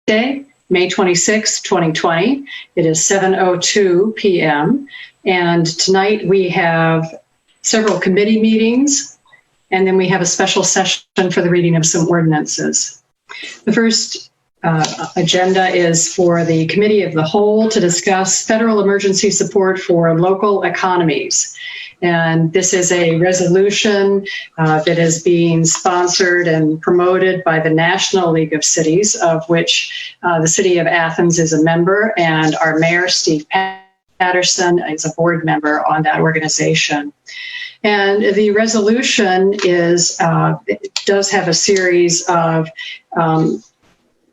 Day, May 26, 2020. It is 7:02 p.m. And tonight we have several committee meetings, and then we have a special session for the reading of some ordinances. The first agenda is for the Committee of the Whole to discuss federal emergency support for local economies. And this is a resolution that is being sponsored and promoted by the National League of Cities, of which the City of Athens is a member, and our Mayor, Steve Patterson, is a board member on that organization. And the resolution is does have a series of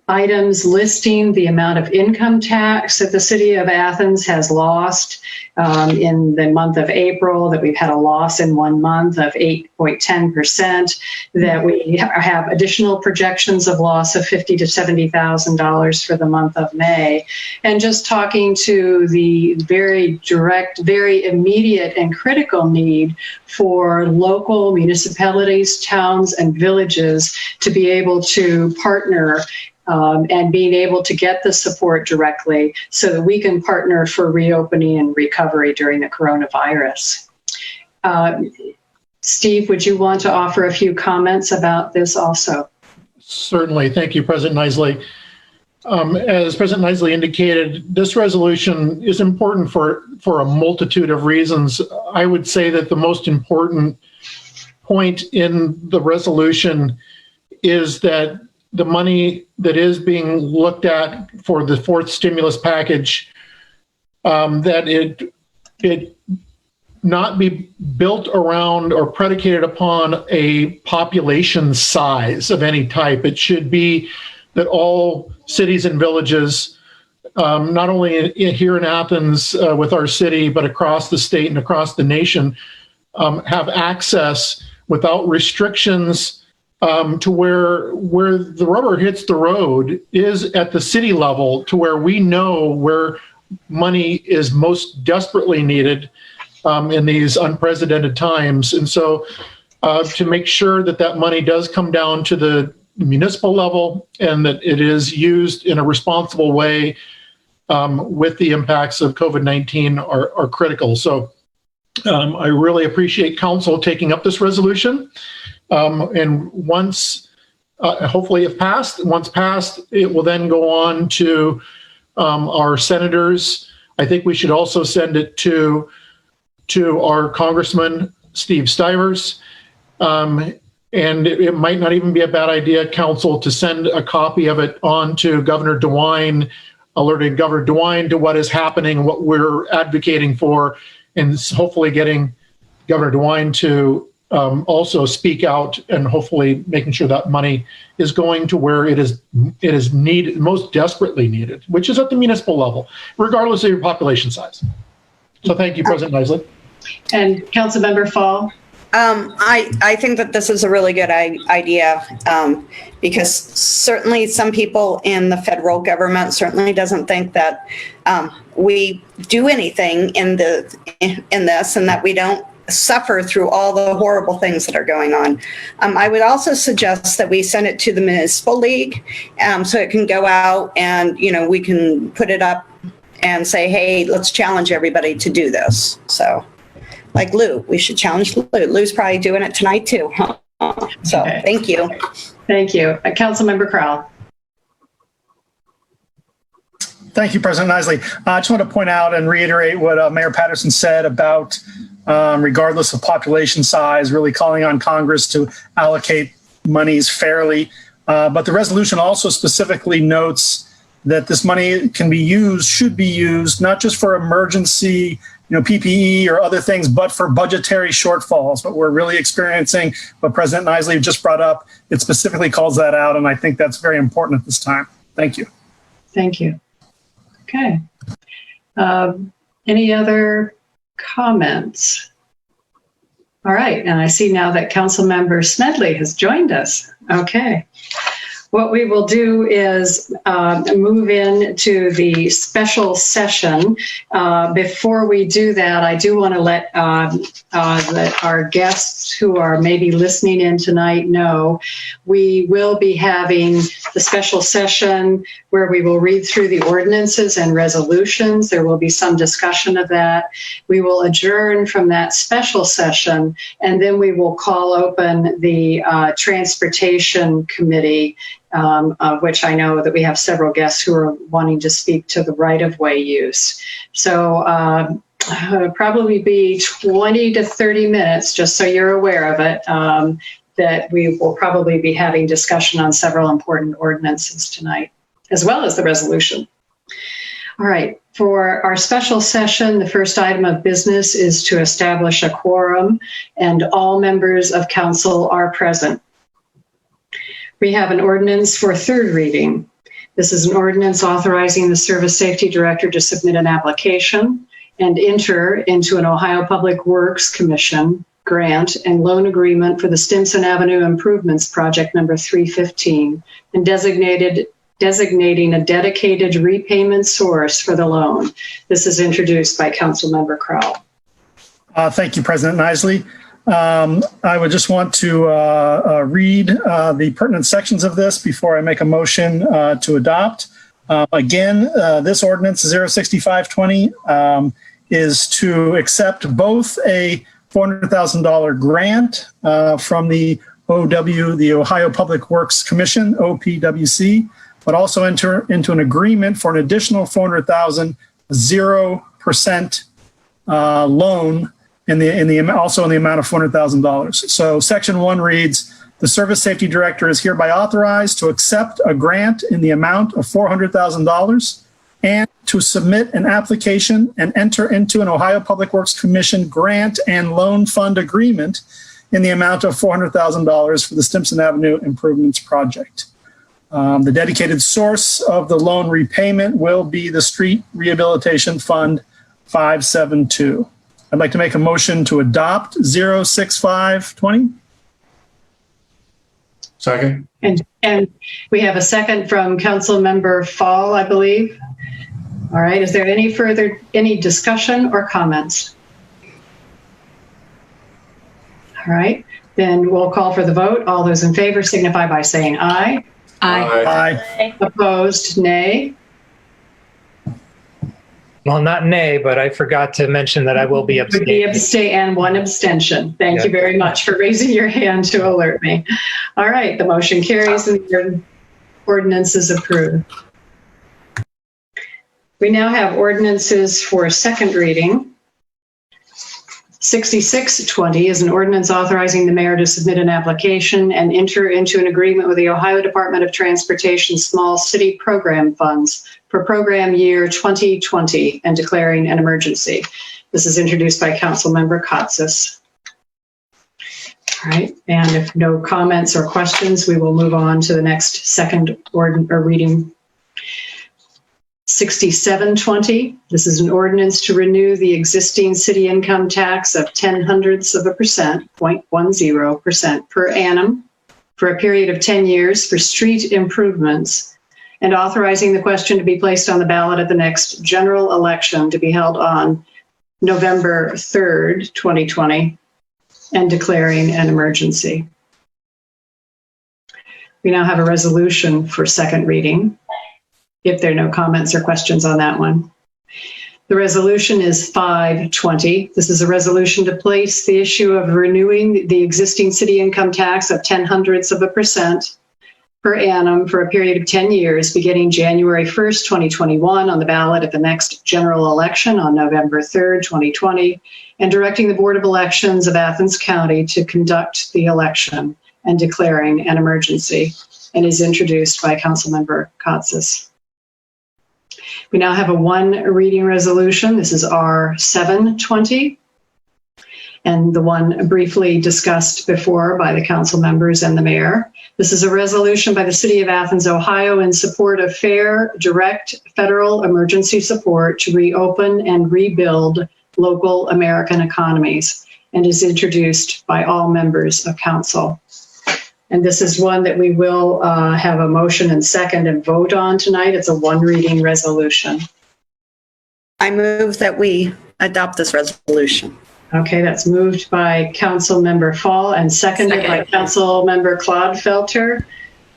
items listing the amount of income tax that the City of Athens has lost in the month of April, that we've had a loss in 1 month of 8.10%, that we have additional projections of loss of $50,000 to $70,000 for the month of May. And just talking to the very direct, very immediate and critical need for local municipalities, towns, and villages to be able to partner and being able to get the support directly so that we can partner for reopening and recovery during the coronavirus. Steve, would you want to offer a few comments about this also? Certainly. Thank you, President Nisley. As President Nisley indicated, this resolution is important for a multitude of reasons. I would say that the most important point in the resolution is that the money that is being looked at for the fourth stimulus package, that it not be built around or predicated upon a population size of any type. It should be that all cities and villages, not only here in Athens with our city, but across the state and across the nation, have access without restrictions to where the rubber hits the road is at the city level, to where we know where money is most desperately needed in these unprecedented times. And so to make sure that that money does come down to the municipal level and that it is used in a responsible way with the impacts of COVID-19 are critical. So I really appreciate council taking up this resolution. And once, hopefully if passed, once passed, it will then go on to our senators. I think we should also send it to our Congressman, Steve Stivers. And it might not even be a bad idea, council, to send a copy of it on to Governor DeWine, alerting Governor DeWine to what is happening, what we're advocating for, and hopefully getting Governor DeWine to also speak out and hopefully making sure that money is going to where it is needed, most desperately needed, which is at the municipal level, regardless of your population size. So thank you, President Nisley. And Councilmember Fall. I think that this is a really good idea because certainly some people in the federal government certainly doesn't think that we do anything in this and that we don't suffer through all the horrible things that are going on. I would also suggest that we send it to the Municipal League so it can go out and, we can put it up and say, hey, let's challenge everybody to do this. So like Lou, we should challenge Lou. Lou's probably doing it tonight too. Huh? So okay. Thank you. Thank you. Councilmember Crowell. Thank you, President Nisley. I just want to point out and reiterate what Mayor Patterson said about regardless of population size, really calling on Congress to allocate monies fairly. But the resolution also specifically notes that this money should be used, not just for emergency, PPE or other things, but for budgetary shortfalls. But we're really experiencing what President Nisley just brought up. It specifically calls that out, and I think that's very important at this time. Thank you. Thank you. Okay. Any other comments? All right, and I see now that Councilmember Smedley has joined us. Okay. What we will do is move into the special session. Before we do that, I do want to let our guests who are maybe listening in tonight know we will be having the special session where we will read through the ordinances and resolutions. There will be some discussion of that. We will adjourn from that special session, and then we will call open the Transportation Committee, which I know that we have several guests who are wanting to speak to the right-of-way use. So it'll probably be 20 to 30 minutes, just so you're aware of it, that we will probably be having discussion on several important ordinances tonight, as well as the resolution. All right, for our special session, the first item of business is to establish a quorum, and all members of council are present. We have an ordinance for third reading. This is an ordinance authorizing the Service Safety Director to submit an application and enter into an Ohio Public Works Commission grant and loan agreement for the Stimson Avenue Improvements Project number 315 and designating a dedicated repayment source for the loan. This is introduced by Councilmember Crowell. Thank you, President Nisley. I would just want to read the pertinent sections of this before I make a motion to adopt. Again, this ordinance 06520 is to accept both a $400,000 grant from the OW, the Ohio Public Works Commission, OPWC, but also enter into an agreement for an additional $400,000, 0% loan also in the amount of $400,000. So section 1 reads, the Service Safety Director is hereby authorized to accept a grant in the amount of $400,000 and to submit an application and enter into an Ohio Public Works Commission grant and loan fund agreement in the amount of $400,000 for the Stimson Avenue Improvements Project. The dedicated source of the loan repayment will be the Street Rehabilitation Fund 572. I'd like to make a motion to adopt 06520. Second. And we have a second from Councilmember Fall, I believe. All right, is there any discussion or comments? All right, then we'll call for the vote. All those in favor signify by saying aye. Aye. Opposed, nay. Well, not nay, but I forgot to mention that I will be abstaining. And one abstention. Thank you very much for raising your hand to alert me. All right, the motion carries and the ordinance is approved. We now have ordinances for second reading. 6620 is an ordinance authorizing the mayor to submit an application and enter into an agreement with the Ohio Department of Transportation Small City Program Funds for program year 2020 and declaring an emergency. This is introduced by Councilmember Katsas. All right, and if no comments or questions, we will move on to the next second reading. 6720, this is an ordinance to renew the existing city income tax of 0.10% per annum for a period of 10 years for street improvements and authorizing the question to be placed on the ballot at the next general election to be held on November 3rd, 2020, and declaring an emergency. We now have a resolution for second reading, if there are no comments or questions on that one. The resolution is 520. This is a resolution to place the issue of renewing the existing city income tax of 0.10% per annum for a period of 10 years, beginning January 1st, 2021, on the ballot at the next general election on November 3rd, 2020, and directing the Board of Elections of Athens County to conduct the election and declaring an emergency, and is introduced by Councilmember Katsas. We now have a one reading resolution. This is R720, and the one briefly discussed before by the council members and the mayor. This is a resolution by the City of Athens, Ohio, in support of fair, direct federal emergency support to reopen and rebuild local American economies, and is introduced by all members of council. And this is one that we will have a motion and second and vote on tonight. It's a one reading resolution. I move that we adopt this resolution. Okay, that's moved by Councilmember Fall and seconded by Councilmember Clodfelter.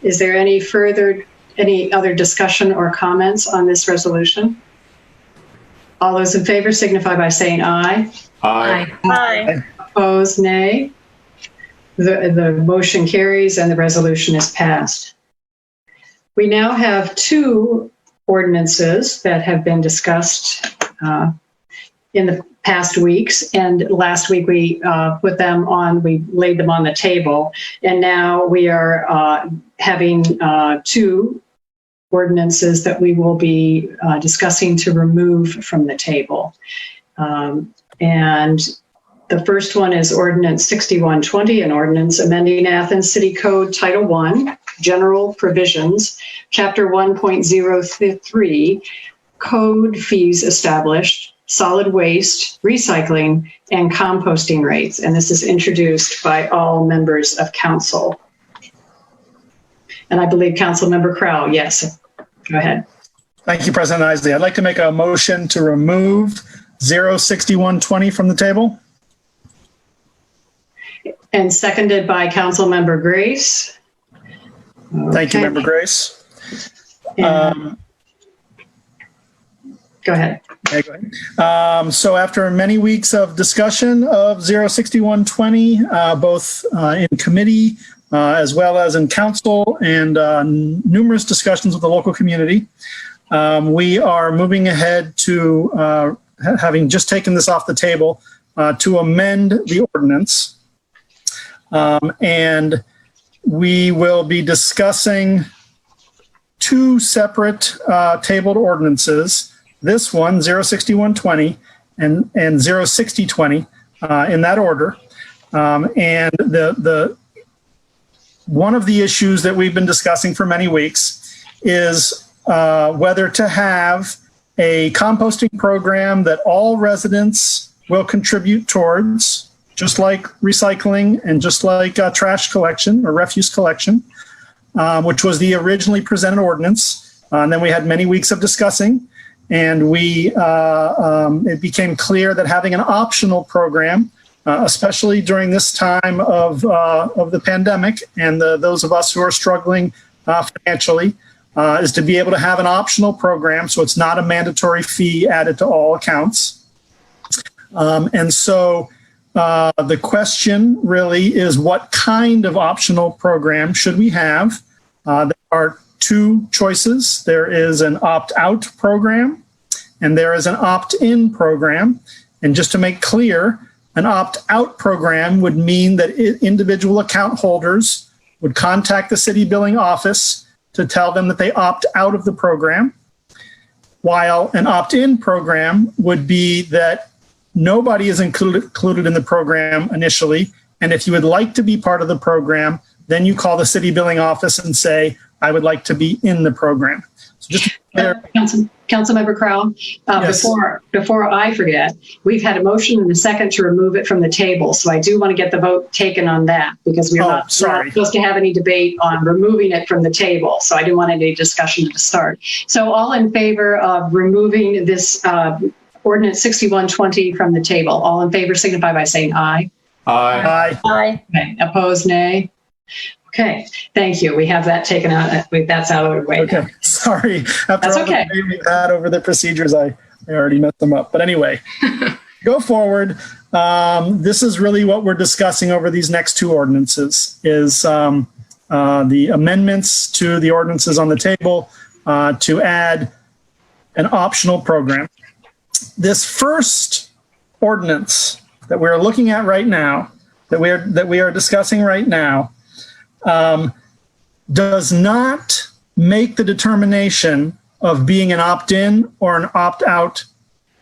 Is there any other discussion or comments on this resolution? All those in favor signify by saying aye. Aye. Aye. Opposed, nay. The motion carries and the resolution is passed. We now have two ordinances that have been discussed in the past weeks, and last week we laid them on the table, and now we are having two ordinances that we will be discussing to remove from the table. And the first one is Ordinance 6120, an ordinance amending Athens City Code Title I, General Provisions, Chapter 1.03, Code Fees Established, Solid Waste, Recycling, and Composting Rates. And this is introduced by all members of council. And I believe Councilmember Crowell, yes, go ahead. Thank you, President Isley. I'd like to make a motion to remove 06120 from the table. And seconded by Councilmember Grace. Thank you, Okay. Member Grace. And- Go ahead. Okay, go ahead. So after many weeks of discussion of 06120, both in committee as well as in council and numerous discussions with the local community, we are moving ahead to having just taken this off the table to amend the ordinance. And we will be discussing two separate tabled ordinances. This one, 06120 and 06020 in that order. And the one of the issues that we've been discussing for many weeks is whether to have a composting program that all residents will contribute towards, just like recycling and just like trash collection or refuse collection, which was the originally presented ordinance. And then we had many weeks of discussing, and it became clear that having an optional program, especially during this time of the pandemic and those of us who are struggling financially, is to be able to have an optional program, so it's not a mandatory fee added to all accounts. And so the question really is, what kind of optional program should we have? There are two choices. There is an opt-out program and there is an opt-in program. And just to make clear, an opt-out program would mean that individual account holders would contact the city billing office to tell them that they opt out of the program, while an opt-in program would be that nobody is included in the program initially. And if you would like to be part of the program, then you call the city billing office and say, I would like to be in the program. So just Councilmember Crowell, Yes. before I forget, we've had a motion and a second to remove it from the table. So I do want to get the vote taken on that, because we're not supposed to have any debate on removing it from the table. So I didn't want any discussion to start. So all in favor of removing this Ordinance 6120 from the table, all in favor signify by saying aye. Aye. Aye. Okay. Opposed, nay. Okay, thank you. We have that taken out. That's out of the way. Okay, sorry. After That's all okay. the debate we've had over the procedures, I already messed them up. But anyway, go forward. This is really what we're discussing over these next two ordinances, is the amendments to the ordinances on the table to add an optional program. This first ordinance that we're looking at right now, that we are discussing right now, does not make the determination of being an opt-in or an opt-out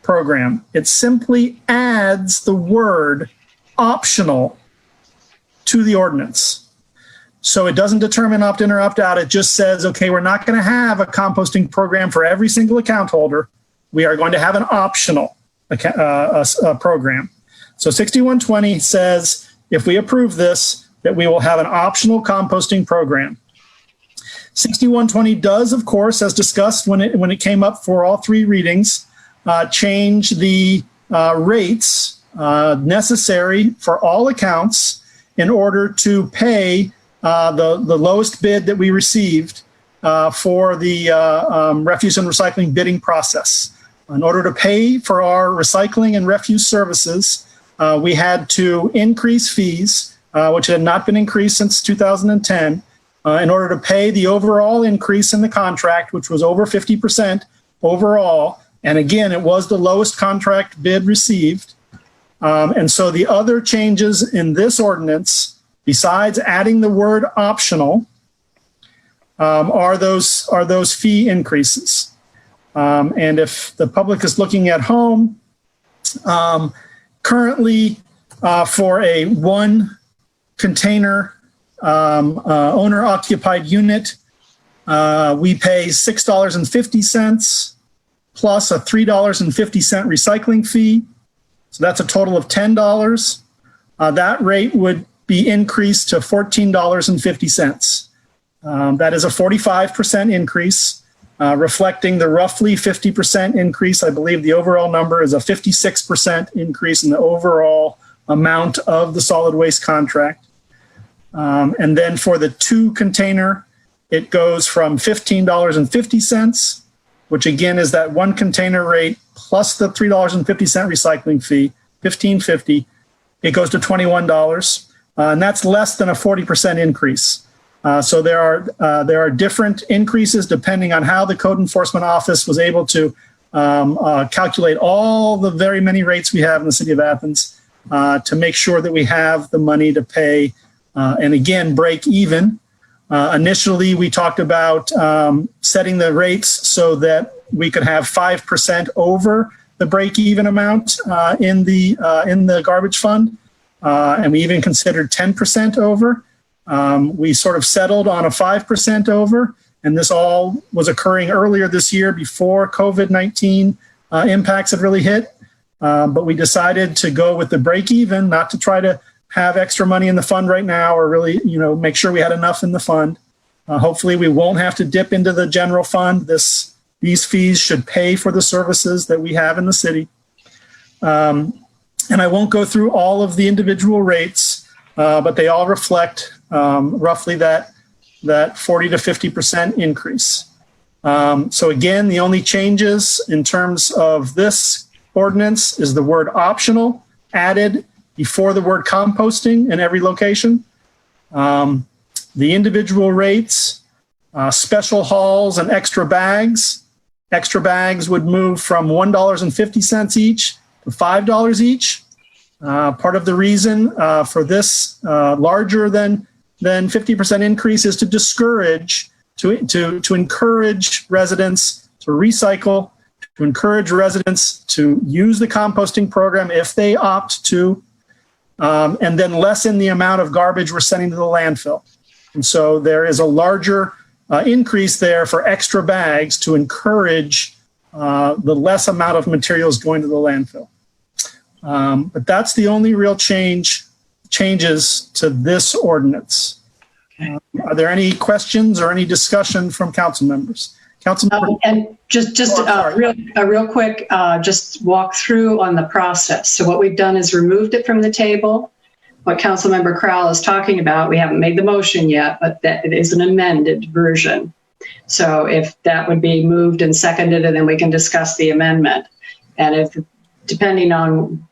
program. It simply adds the word optional to the ordinance. So it doesn't determine opt-in or opt-out. It just says, okay, we're not going to have a composting program for every single account holder. We are going to have an optional program. So 6120 says, if we approve this, that we will have an optional composting program. 6120 does, of course, as discussed when it came up for all three readings, change the rates necessary for all accounts in order to pay the lowest bid that we received for the refuse and recycling bidding process. In order to pay for our recycling and refuse services, we had to increase fees, which had not been increased since 2010, in order to pay the overall increase in the contract, which was over 50% overall. And again, it was the lowest contract bid received. And so the other changes in this ordinance, besides adding the word optional, are those fee increases. And if the public is looking at home, currently for a one container owner-occupied unit, we pay $6.50 plus a $3.50 recycling fee. So that's a total of $10. That rate would be increased to $14.50. That is a 45% increase, reflecting the roughly 50% increase. I believe the overall number is a 56% increase in the overall amount of the solid waste contract. And then for the two container, it goes from $15.50, which again is that one container rate plus the $3.50 recycling fee, $15.50. It goes to $21, and that's less than a 40% increase. So there are different increases depending on how the Code Enforcement Office was able to calculate all the very many rates we have in the city of Athens to make sure that we have the money to pay and again break even. Initially, we talked about setting the rates so that we could have 5% over the break-even amount in the garbage fund, and we even considered 10% over. We sort of settled on a 5% over, and this all was occurring earlier this year before COVID-19 impacts had really hit. But we decided to go with the break-even, not to try to have extra money in the fund right now, or really, make sure we had enough in the fund. Hopefully, we won't have to dip into the general fund. These fees should pay for the services that we have in the city. And I won't go through all of the individual rates, but they all reflect roughly that 40 to 50% increase. So again, the only changes in terms of this ordinance is the word optional added before the word composting in every location. The individual rates, special hauls and extra bags would move from $1.50 each to $5 each. Part of the reason for this larger than 50% increase is to discourage, to encourage residents to recycle, to encourage residents to use the composting program if they opt to, and then lessen the amount of garbage we're sending to the landfill. And so there is a larger increase there for extra bags to encourage the less amount of materials going to the landfill. But that's the only real changes to this ordinance. Are there any questions or any discussion from council members? And just a real quick, just walk through on the process. So what we've done is removed it from the table. What Councilmember Crowell is talking about, we haven't made the motion yet, but that it is an amended version. So if that would be moved and seconded, and then we can discuss the amendment. And if, depending on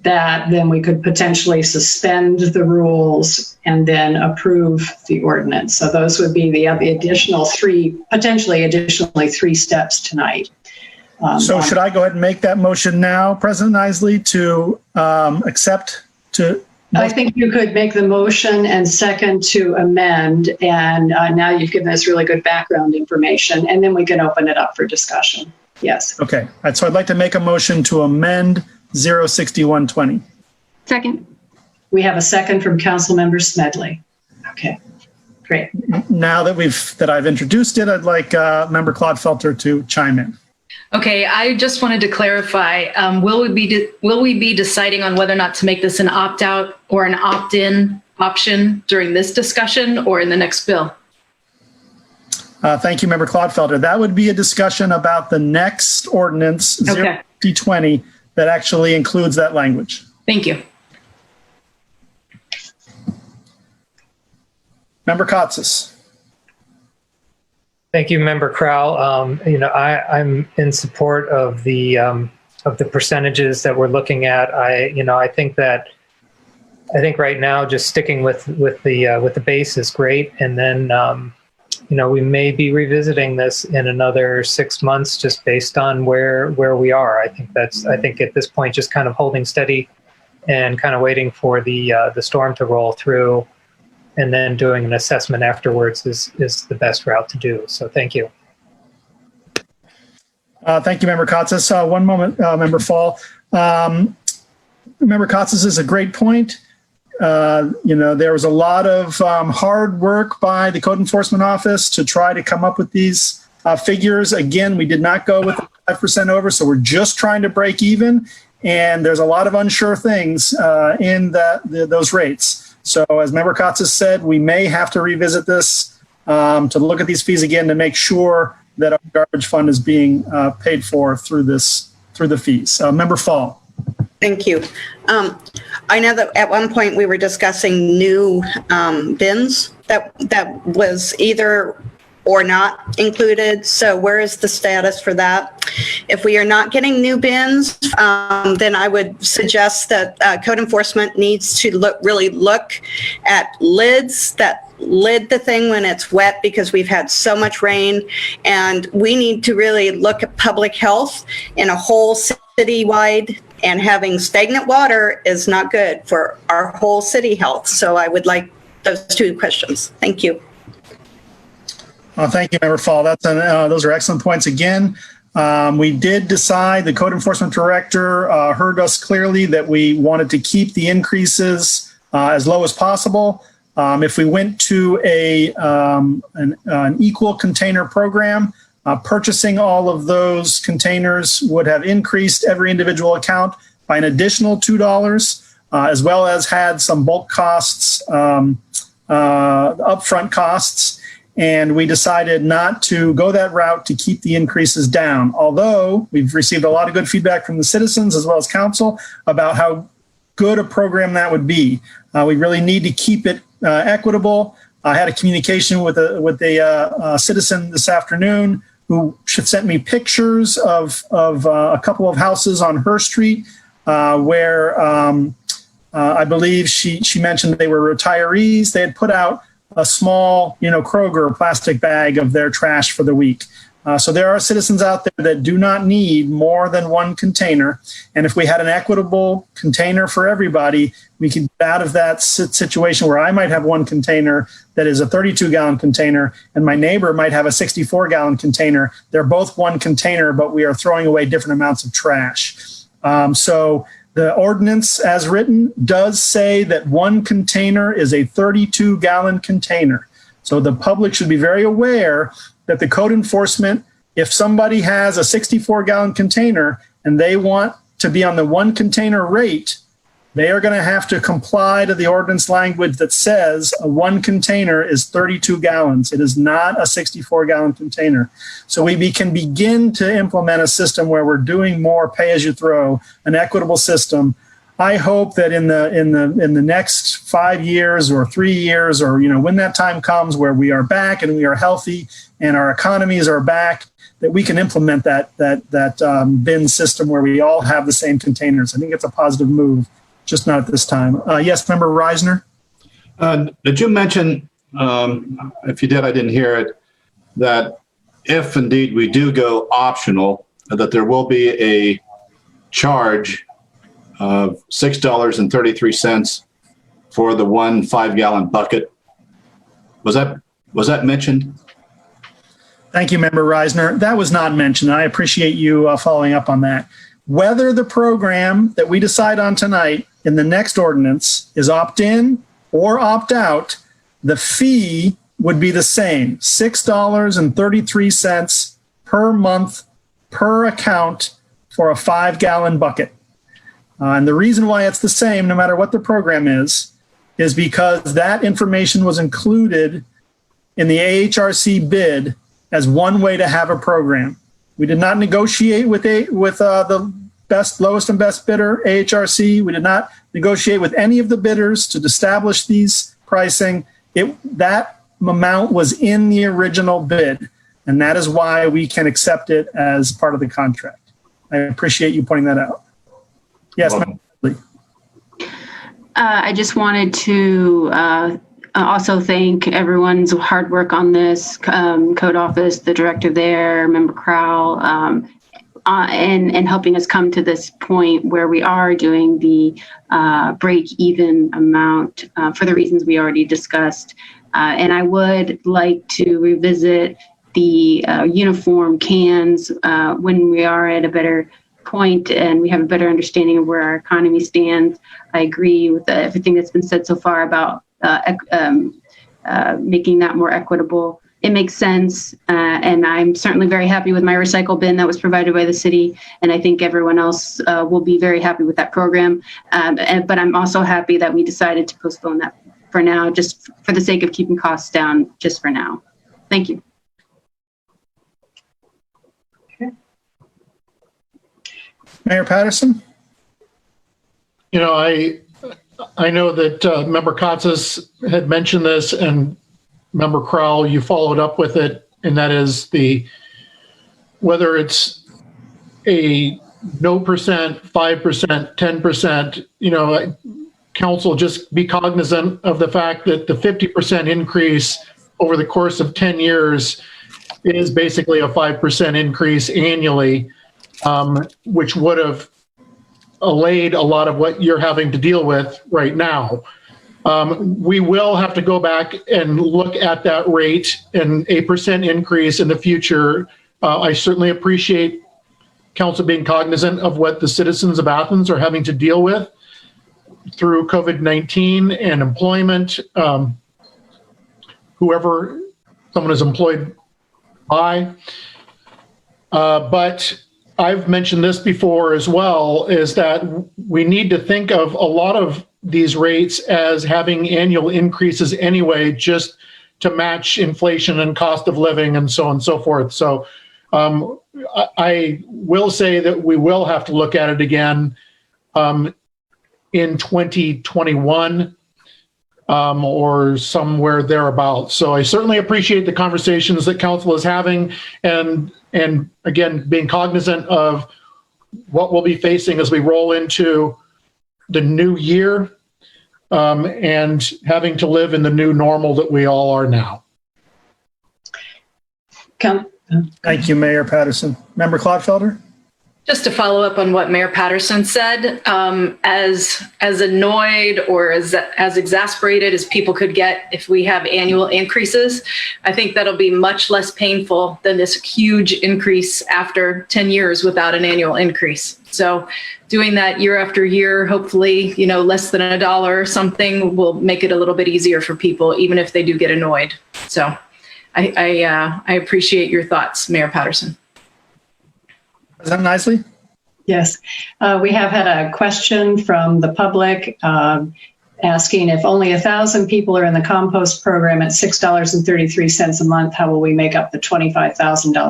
that, then we could potentially suspend the rules and then approve the ordinance. So those would be the additionally three steps tonight. So should I go ahead and make that motion now, President Isley, to accept to? I think you could make the motion and second to amend. And now you've given us really good background information, and then we can open it up for discussion. Yes. Okay. So I'd like to make a motion to amend 06120. Second. We have a second from Councilmember Smedley. Okay, great. Now that I've introduced it, I'd like Member Clodfelter to chime in. Okay, I just wanted to clarify, will we be deciding on whether or not to make this an opt-out or an opt-in option during this discussion or in the next bill? Thank you, Member Clodfelder. That would be a discussion about the next ordinance, Okay. 020, that actually includes that language. Thank you. Member Katsas. Thank you, Member Crowell. I'm in support of the percentages that we're looking at. I think right now just sticking with the base is great, and then we may be revisiting this in another 6 months just based on where we are. I think at this point just kind of holding steady and kind of waiting for the storm to roll through, and then doing an assessment afterwards is the best route to do. So thank you. Thank you, Member Katsas. One moment, Member Fall. Member Katsas is a great point. There was a lot of hard work by the Code Enforcement Office to try to come up with these figures. Again, we did not go with 5% over, so we're just trying to break even. And there's a lot of unsure things in those rates. So as Member Katsas said, we may have to revisit this to look at these fees again to make sure that our garbage fund is being paid for through the fees. Member Fall. Thank you. I know that at one point we were discussing new bins that was either or not included. So where is the status for that? If we are not getting new bins, then I would suggest that code enforcement needs to really look at lids that lid the thing when it's wet, because we've had so much rain, and we need to really look at public health in a whole city-wide, and having stagnant water is not good for our whole city health. So I would like those two questions. Thank you. Thank you, Member Fall. Those are excellent points again. We did decide, the Code Enforcement Director heard us clearly that we wanted to keep the increases as low as possible. If we went to an equal container program, purchasing all of those containers would have increased every individual account by an additional $2, as well as had some bulk costs, upfront costs. And we decided not to go that route to keep the increases down. Although we've received a lot of good feedback from the citizens as well as council about how good a program that would be. We really need to keep it equitable. I had a communication with a citizen this afternoon who sent me pictures of a couple of houses on her street where I believe she mentioned they were retirees. They had put out a small, Kroger plastic bag of their trash for the week. So there are citizens out there that do not need more than one container. And if we had an equitable container for everybody, we could get out of that situation where I might have one container that is a 32-gallon container and my neighbor might have a 64-gallon container. They're both one container, but we are throwing away different amounts of trash. So the ordinance as written does say that one container is a 32-gallon container. So the public should be very aware that the code enforcement, if somebody has a 64-gallon container and they want to be on the one container rate, they are going to have to comply to the ordinance language that says a one container is 32 gallons. It is not a 64-gallon container. So we can begin to implement a system where we're doing more pay-as-you-throw, an equitable system. I hope that in the next 5 years or 3 years, or when that time comes where we are back and we are healthy and our economies are back, that we can implement that bin system where we all have the same containers. I think it's a positive move, just not at this time. Yes, Member Reisner. Did you mention, if you did, I didn't hear it, that if indeed we do go optional, that there will be a charge of $6.33 for the 1 5-gallon bucket? Was that mentioned? Thank you, Member Reisner. That was not mentioned. I appreciate you following up on that. Whether the program that we decide on tonight in the next ordinance is opt-in or opt-out, the fee would be the same, $6.33 per month per account for a 5-gallon bucket. And the reason why it's the same, no matter what the program is is because that information was included in the AHRC bid as one way to have a program. We did not negotiate with the lowest and best bidder, AHRC. We did not negotiate with any of the bidders to establish these pricing. That amount was in the original bid, and that is why we can accept it as part of the contract. I appreciate you pointing that out. Yes, ma'am. I just wanted to also thank everyone's hard work on this, code office, the director there, Member Crowell, and helping us come to this point where we are doing the break-even amount for the reasons we already discussed. And I would like to revisit the uniform cans when we are at a better point and we have a better understanding of where our economy stands. I agree with everything that's been said so far about making that more equitable. It makes sense, and I'm certainly very happy with my recycle bin that was provided by the city, and I think everyone else will be very happy with that program. But I'm also happy that we decided to postpone that for now, just for the sake of keeping costs down, just for now. Thank you. Mayor Patterson? You know, I know that Member Katsas had mentioned this, and Member Crowell, you followed up with it, and that is whether it's a no percent, 5%, 10%, you know, council, just be cognizant of the fact that the 50% increase over the course of 10 years is basically a 5% increase annually, which would have allayed a lot of what you're having to deal with right now. We will have to go back and look at that rate, and a percent increase in the future. I certainly appreciate council being cognizant of what the citizens of Athens are having to deal with through COVID-19 and employment, whoever someone is employed by. But I've mentioned this before as well, is that we need to think of a lot of these rates as having annual increases anyway, just to match inflation and cost of living and so on and so forth. So I will say that we will have to look at it again in 2021 or somewhere thereabouts. So I certainly appreciate the conversations that council is having, and again, being cognizant of what we'll be facing as we roll into the new year, and having to live in the new normal that we all are now. Thank you, Mayor Patterson. Member Clodfelder? Just to follow up on what Mayor Patterson said, as annoyed or as exasperated as people could get if we have annual increases, I think that'll be much less painful than this huge increase after 10 years without an annual increase. So doing that year after year, hopefully, you know, less than $1 or something will make it a little bit easier for people, even if they do get annoyed. So I appreciate your thoughts, Mayor Patterson. President Nisley? Yes, we have had a question from the public asking if only 1,000 people are in the compost program at $6.33 a month, how will we make up the $25,000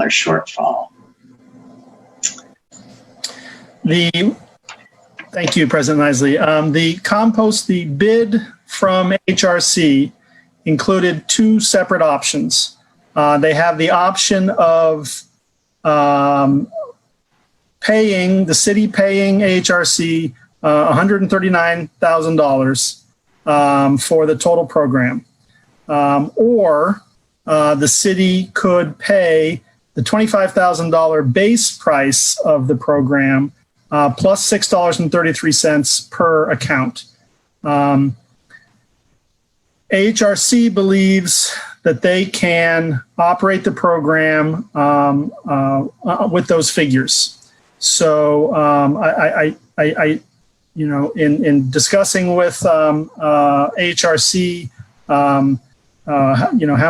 shortfall? Thank you, President Nisley. The bid from HRC included two separate options. They have the option of the city paying HRC $139,000 for the total program, or the city could pay the $25,000 base price of the program plus $6.33 per account. HRC believes that they can operate the program with those figures. So in discussing with HRC, how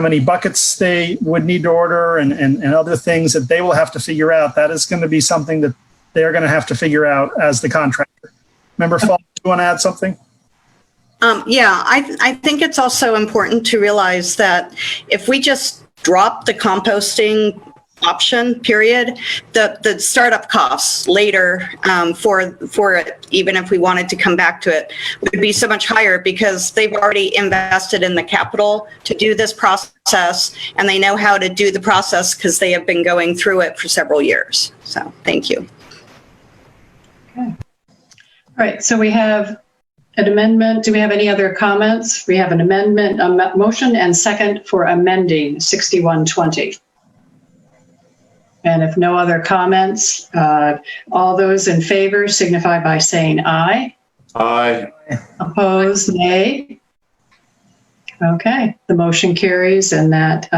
many buckets they would need to order and other things that they will have to figure out, that is going to be something that they're going to have to figure out as the contractor. Member Fall, do you want to add something? Yeah, I think it's also important to realize that if we just drop the composting option, period, the startup costs later for it, even if we wanted to come back to it, would be so much higher because they've already invested in the capital to do this process, and they know how to do the process because they have been going through it for several years. So thank you. Okay. All right, so we have an amendment. Do we have any other comments? We have an amendment, a motion and second for amending 6120. And if no other comments, all those in favor signify by saying aye. Aye. Opposed, nay. Okay, the motion carries, and that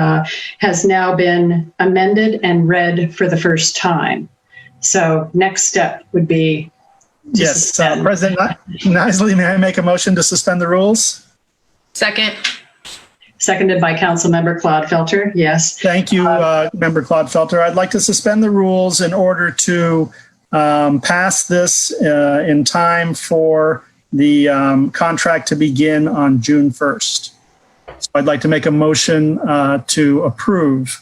has now been amended and read for the first time. So next step would be to Yes, suspend. President Nisley, may I make a motion to suspend the rules? Second. Seconded by Councilmember Clodfelter. Yes. Thank you, Member Clodfelter. I'd like to suspend the rules in order to pass this in time for the contract to begin on June 1st. So I'd like to make a motion to approve.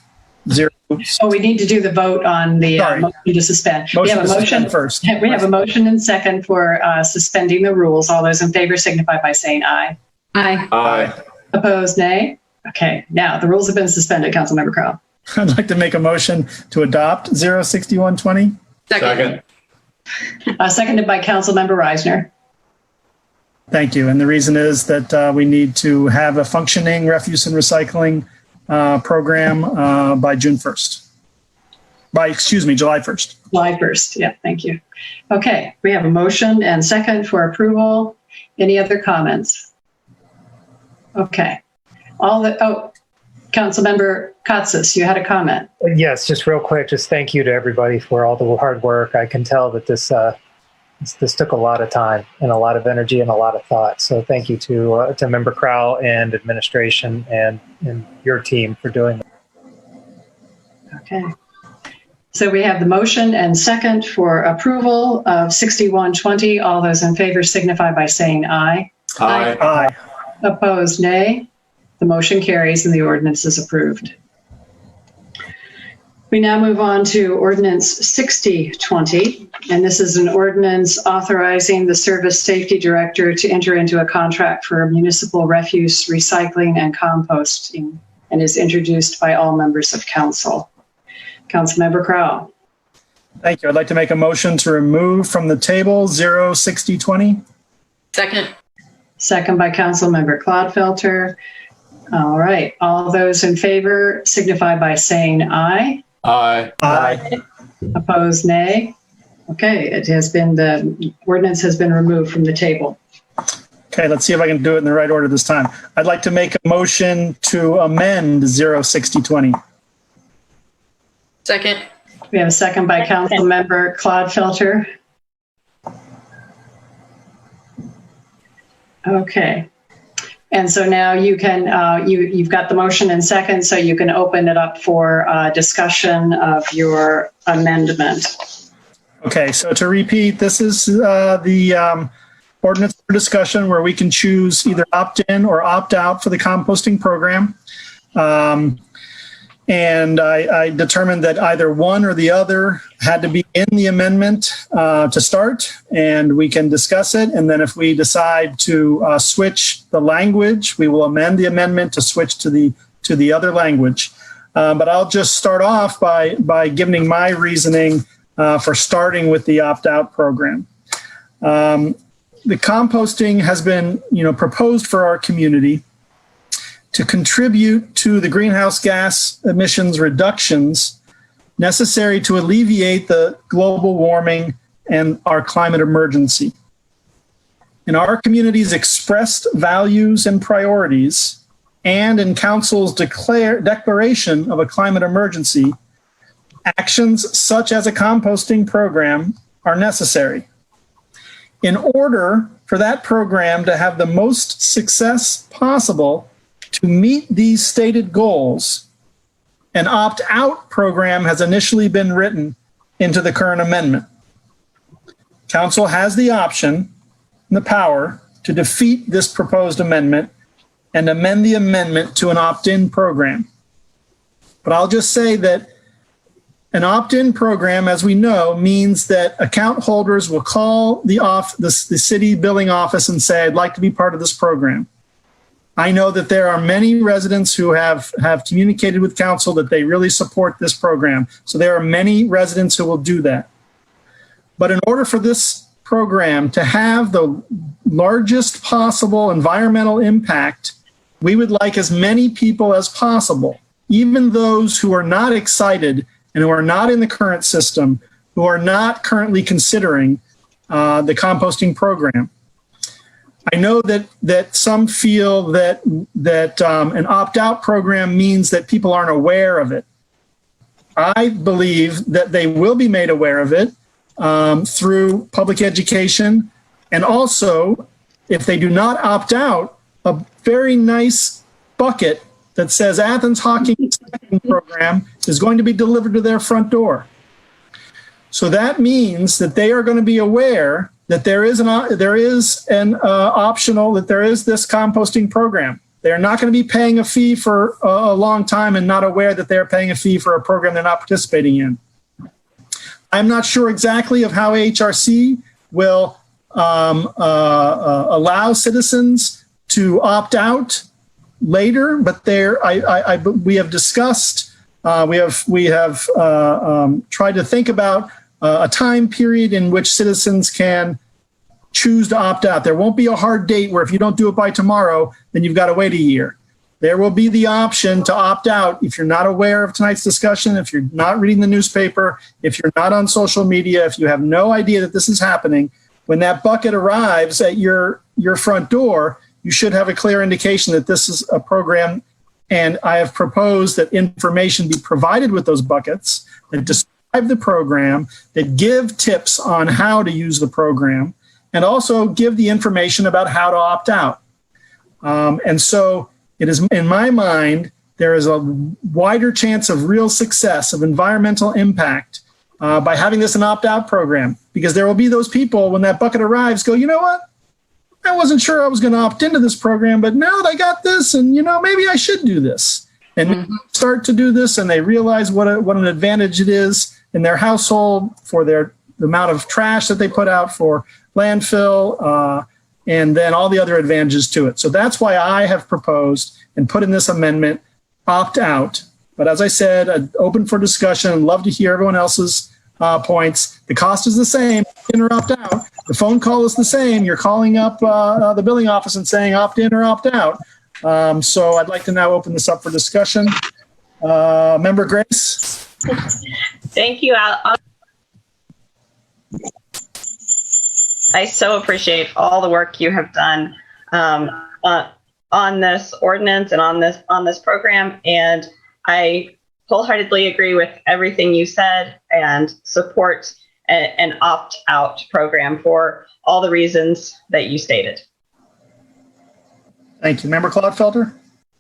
Oh, we need to do the vote on the motion to suspend. We have a motion first. We have a motion and second for suspending the rules. All those in favor signify by saying aye. Aye. Aye. Opposed, nay. Okay, now the rules have been suspended. Councilmember Crowe. I'd like to make a motion to adopt 06120. Second. Seconded by Councilmember Reisner. Thank you. And the reason is that we need to have a functioning refuse and recycling program by June 1st. July 1st. July 1st. Yeah, thank you. Okay, we have a motion and second for approval. Any other comments? Okay. Councilmember Katsas, you had a comment. Yes, just real quick, just thank you to everybody for all the hard work. I can tell that this took a lot of time and a lot of energy and a lot of thought. So thank you to Member Crowell and administration and your team for doing that. Okay. So we have the motion and second for approval of 6120. All those in favor signify by saying aye. Aye. Aye. Opposed, nay. The motion carries and the ordinance is approved. We now move on to Ordinance 6020, and this is an ordinance authorizing the Service Safety Director to enter into a contract for municipal refuse recycling and composting, and is introduced by all members of council. Councilmember Crowell. Thank you. I'd like to make a motion to remove from the table 06020. Second. Second by Councilmember Clodfelter. All right. All those in favor signify by saying aye. Aye. Aye. Opposed, nay. Okay, the ordinance has been removed from the table. Okay, let's see if I can do it in the right order this time. I'd like to make a motion to amend 06020. Second. We have a second by Councilmember Clodfelter. Okay. And so now you can, you've got the motion and second, so you can open it up for discussion of your amendment. Okay, so to repeat, this is the ordinance for discussion where we can choose either opt-in or opt-out for the composting program. And I determined that either one or the other had to be in the amendment to start, and we can discuss it. And then if we decide to switch the language, we will amend the amendment to switch to the other language. But I'll just start off by giving my reasoning for starting with the opt-out program. The composting has been, proposed for our community to contribute to the greenhouse gas emissions reductions necessary to alleviate the global warming and our climate emergency. In our community's expressed values and priorities, and in Council's declaration of a climate emergency, actions such as a composting program are necessary. In order for that program to have the most success possible to meet these stated goals, an opt-out program has initially been written into the current amendment. Council has the option and the power to defeat this proposed amendment and amend the amendment to an opt-in program. But I'll just say that an opt-in program, as we know, means that account holders will call the city billing office and say, I'd like to be part of this program. I know that there are many residents who have communicated with council that they really support this program. So there are many residents who will do that. But in order for this program to have the largest possible environmental impact, we would like as many people as possible, even those who are not excited and who are not in the current system, who are not currently considering the composting program. I know that some feel that an opt-out program means that people aren't aware of it. I believe that they will be made aware of it through public education, and also, if they do not opt out, a very nice bucket that says Athens Hockey Program is going to be delivered to their front door. So that means that they are going to be aware that there is this composting program. They're not going to be paying a fee for a long time and not aware that they're paying a fee for a program they're not participating in. I'm not sure exactly of how HRC will allow citizens to opt out later, but we have discussed, we have tried to think about a time period in which citizens can choose to opt out. There won't be a hard date where if you don't do it by tomorrow, then you've got to wait a year. There will be the option to opt out if you're not aware of tonight's discussion, if you're not reading the newspaper, if you're not on social media, if you have no idea that this is happening. When that bucket arrives at your front door, you should have a clear indication that this is a program, and I have proposed that information be provided with those buckets that describe the program, that give tips on how to use the program, and also give the information about how to opt out. And so it is, in my mind, there is a wider chance of real success, of environmental impact by having this an opt-out program, because there will be those people when that bucket arrives go, you know what? I wasn't sure I was going to opt into this program, but now that I got this, and maybe I should do this, and start to do this, and they realize what an advantage it is in their household for the amount of trash that they put out for landfill, and then all the other advantages to it. So that's why I have proposed and put in this amendment, opt out. But as I said, open for discussion, and love to hear everyone else's points. The cost is the same, in or opt out. The phone call is the same. You're calling up the billing office and saying opt in or opt out. So I'd like to now open this up for discussion. Member Grace? Thank you, Al. I so appreciate all the work you have done on this ordinance and on this program, and I wholeheartedly agree with everything you said and support an opt-out program for all the reasons that you stated. Thank you. Member Clodfelter?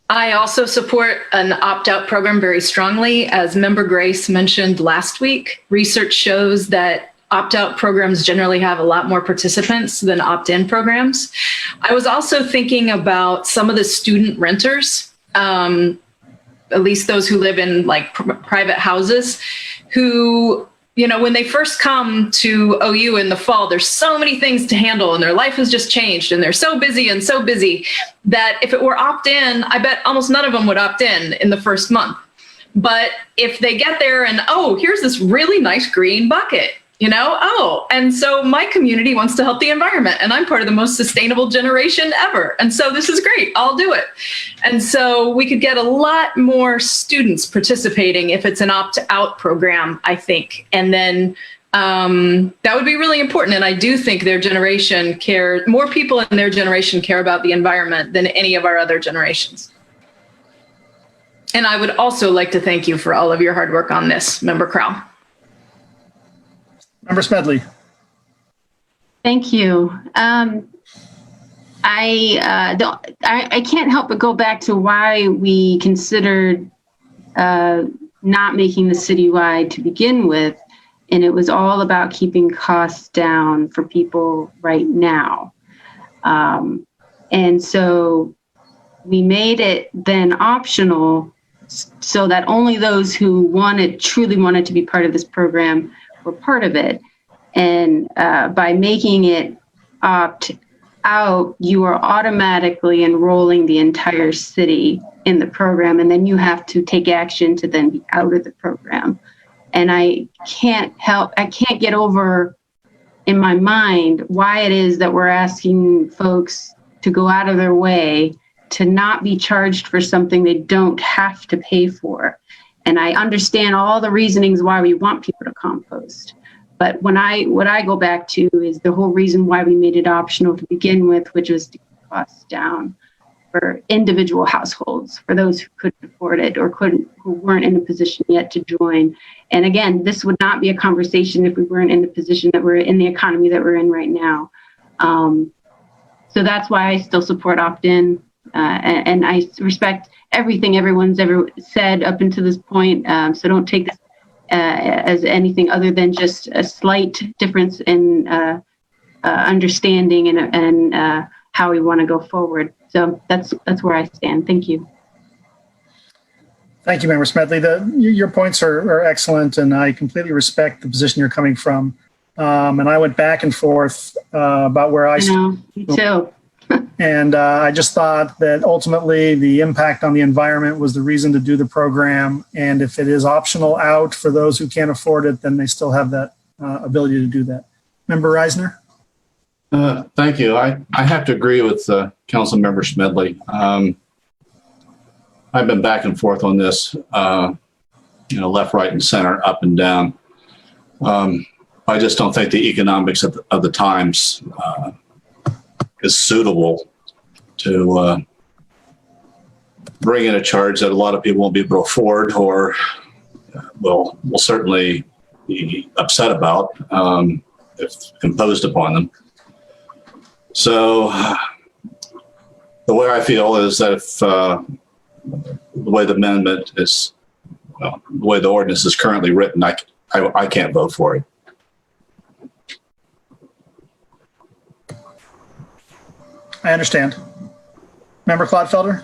I also support an opt-out program very strongly. As Member Grace mentioned last week, research shows that opt-out programs generally have a lot more participants than opt-in programs. I was also thinking about some of the student renters, at least those who live in private houses, who, when they first come to OU in the fall, there's so many things to handle and their life has just changed and they're so busy that if it were opt-in, I bet almost none of them would opt in the first month. But if they get there and, here's this really nice green bucket, and so my community wants to help the environment and I'm part of the most sustainable generation ever. And so this is great. I'll do it. And so we could get a lot more students participating if it's an opt-out program, I think. And then that would be really important. And I do think more people in their generation care about the environment than any of our other generations. And I would also like to thank you for all of your hard work on this, Member Crowell. Member Smedley. Thank you. I can't help but go back to why we considered not making the citywide to begin with, and it was all about keeping costs down for people right now. And so we made it then optional so that only those who truly wanted to be part of this program were part of it. And by making it opt out, you are automatically enrolling the entire city in the program, and then you have to take action to then be out of the program. And I can't get over in my mind why it is that we're asking folks to go out of their way to not be charged for something they don't have to pay for. And I understand all the reasonings why we want people to compost. But what I go back to is the whole reason why we made it optional to begin with, which was to keep costs down for individual households, for those who couldn't afford it or who weren't in a position yet to join. And again, this would not be a conversation if we weren't in the position that we're in, the economy that we're in right now. So that's why I still support opt-in. And I respect everything everyone's ever said up until this point. So don't take this as anything other than just a slight difference in understanding and how we want to go forward. So that's where I stand. Thank you. Thank you, Member Smedley. Your points are excellent, and I completely respect the position you're coming from. And I went back and forth about where I stand. Me too. And I just thought that ultimately the impact on the environment was the reason to do the program. And if it is optional out for those who can't afford it, then they still have that ability to do that. Member Reisner? Thank you. I have to agree with Council Member Smedley. I've been back and forth on this, left, right, and center, up and down. I just don't think the economics of the times is suitable to bring in a charge that a lot of people won't be able to afford or will certainly be upset about if imposed upon them. So the way I feel is that if the way the amendment is, the way the ordinance is currently written, I can't vote for it. I understand. Member Clodfelder?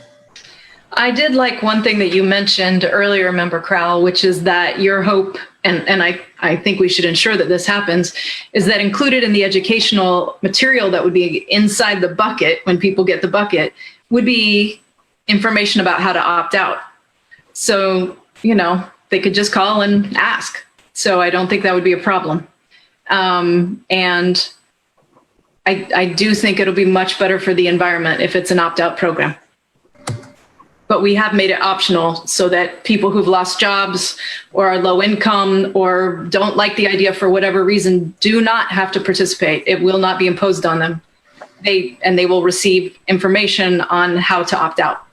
I did like one thing that you mentioned earlier, Member Crowell, which is that your hope, and I think we should ensure that this happens, is that included in the educational material that would be inside the bucket when people get the bucket would be information about how to opt out. So, they could just call and ask. So I don't think that would be a problem. And I do think it'll be much better for the environment if it's an opt-out program. But we have made it optional so that people who've lost jobs or are low income or don't like the idea for whatever reason do not have to participate. It will not be imposed on them. They will receive information on how to opt out.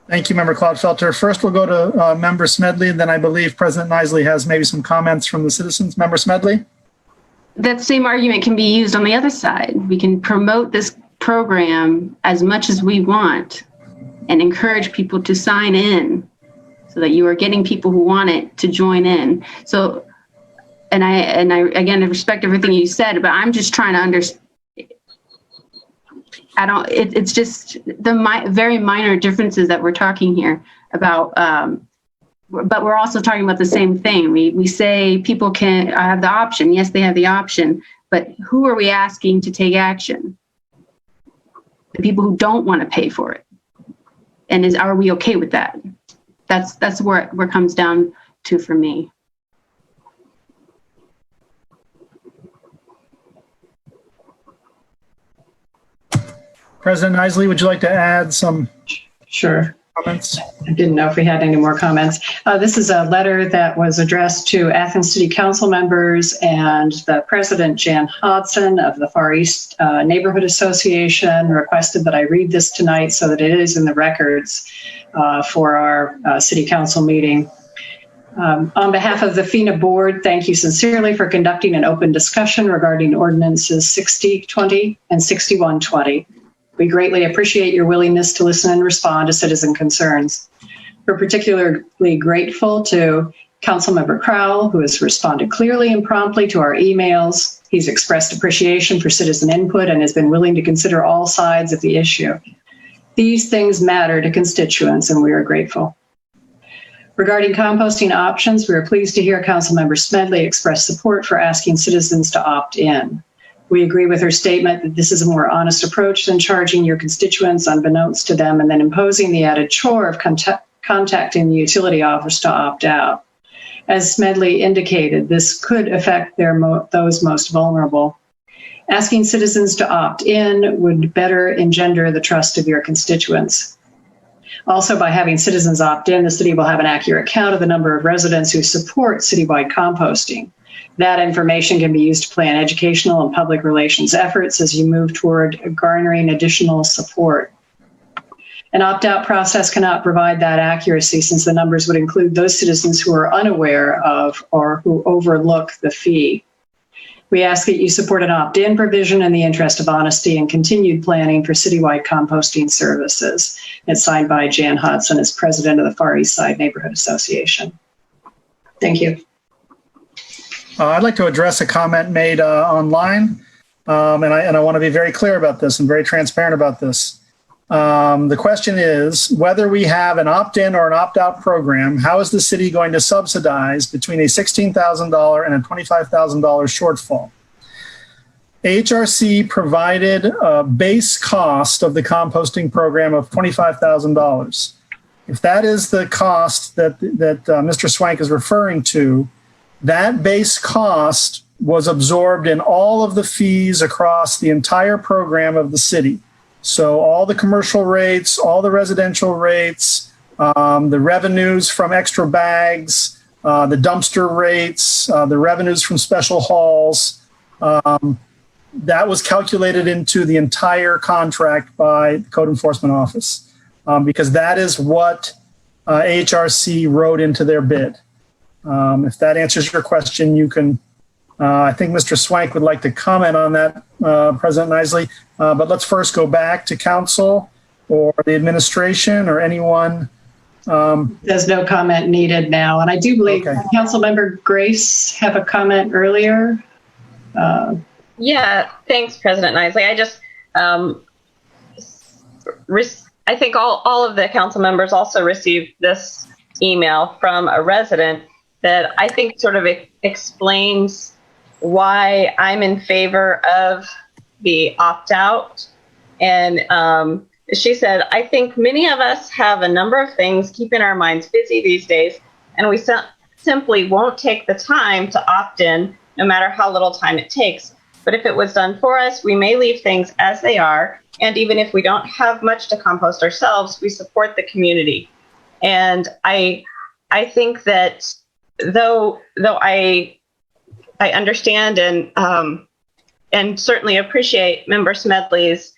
Thank you, Member Clodfelter. First, we'll go to Member Smedley, and then I believe President Nisley has maybe some comments from the citizens. Member Smedley? That same argument can be used on the other side. We can promote this program as much as we want and encourage people to sign in so that you are getting people who want it to join in. So, and I again, I respect everything you said, but I'm just trying to understand. It's just the very minor differences that we're talking here about, but we're also talking about the same thing. We say people can have the option. Yes, they have the option, but who are we asking to take action? The people who don't want to pay for it. And are we okay with that? That's where it comes down to for me. President Nisley, would you like to add some Sure. comments? I didn't know if we had any more comments. This is a letter that was addressed to Athens City Council members and the President, Jan Hodson of the Far East Neighborhood Association, requested that I read this tonight so that it is in the records for our City Council meeting. On behalf of the FINA board, thank you sincerely for conducting an open discussion regarding Ordinances 6020 and 6120. We greatly appreciate your willingness to listen and respond to citizen concerns. We're particularly grateful to Councilmember Crowell, who has responded clearly and promptly to our emails. He's expressed appreciation for citizen input and has been willing to consider all sides of the issue. These things matter to constituents, and we are grateful. Regarding composting options, we are pleased to hear Councilmember Smedley express support for asking citizens to opt in. We agree with her statement that this is a more honest approach than charging your constituents unbeknownst to them and then imposing the added chore of contacting the utility office to opt out. As Smedley indicated, this could affect those most vulnerable. Asking citizens to opt in would better engender the trust of your constituents. Also, by having citizens opt in, the city will have an accurate count of the number of residents who support citywide composting. That information can be used to plan educational and public relations efforts as you move toward garnering additional support. An opt-out process cannot provide that accuracy since the numbers would include those citizens who are unaware of or who overlook the fee. We ask that you support an opt-in provision in the interest of honesty and continued planning for citywide composting services. It's signed by Jan Hodson as president of the Far East Side Neighborhood Association. Thank you. I'd like to address a comment made online, and I want to be very clear about this and very transparent about this. The question is whether we have an opt-in or an opt-out program, how is the city going to subsidize between a $16,000 and a $25,000 shortfall? HRC provided a base cost of the composting program of $25,000. If that is the cost that Mr. Swank is referring to, that base cost was absorbed in all of the fees across the entire program of the city. So all the commercial rates, all the residential rates, the revenues from extra bags, the dumpster rates, the revenues from special hauls, that was calculated into the entire contract by the Code Enforcement Office because that is what HRC wrote into their bid. If that answers your question, you can, I think Mr. Swank would like to comment on that, President Nisley, but let's first go back to council or the administration or anyone. There's no comment needed now. And I do believe Councilmember Grace have a comment earlier. Yeah, thanks, President Nisley. I just, I think all of the council members also received this email from a resident that I think sort of explains why I'm in favor of the opt-out. And she said, I think many of us have a number of things keeping our minds busy these days, and we simply won't take the time to opt in, no matter how little time it takes. But if it was done for us, we may leave things as they are. And even if we don't have much to compost ourselves, we support the community. And I think that though I understand and certainly appreciate Member Smedley's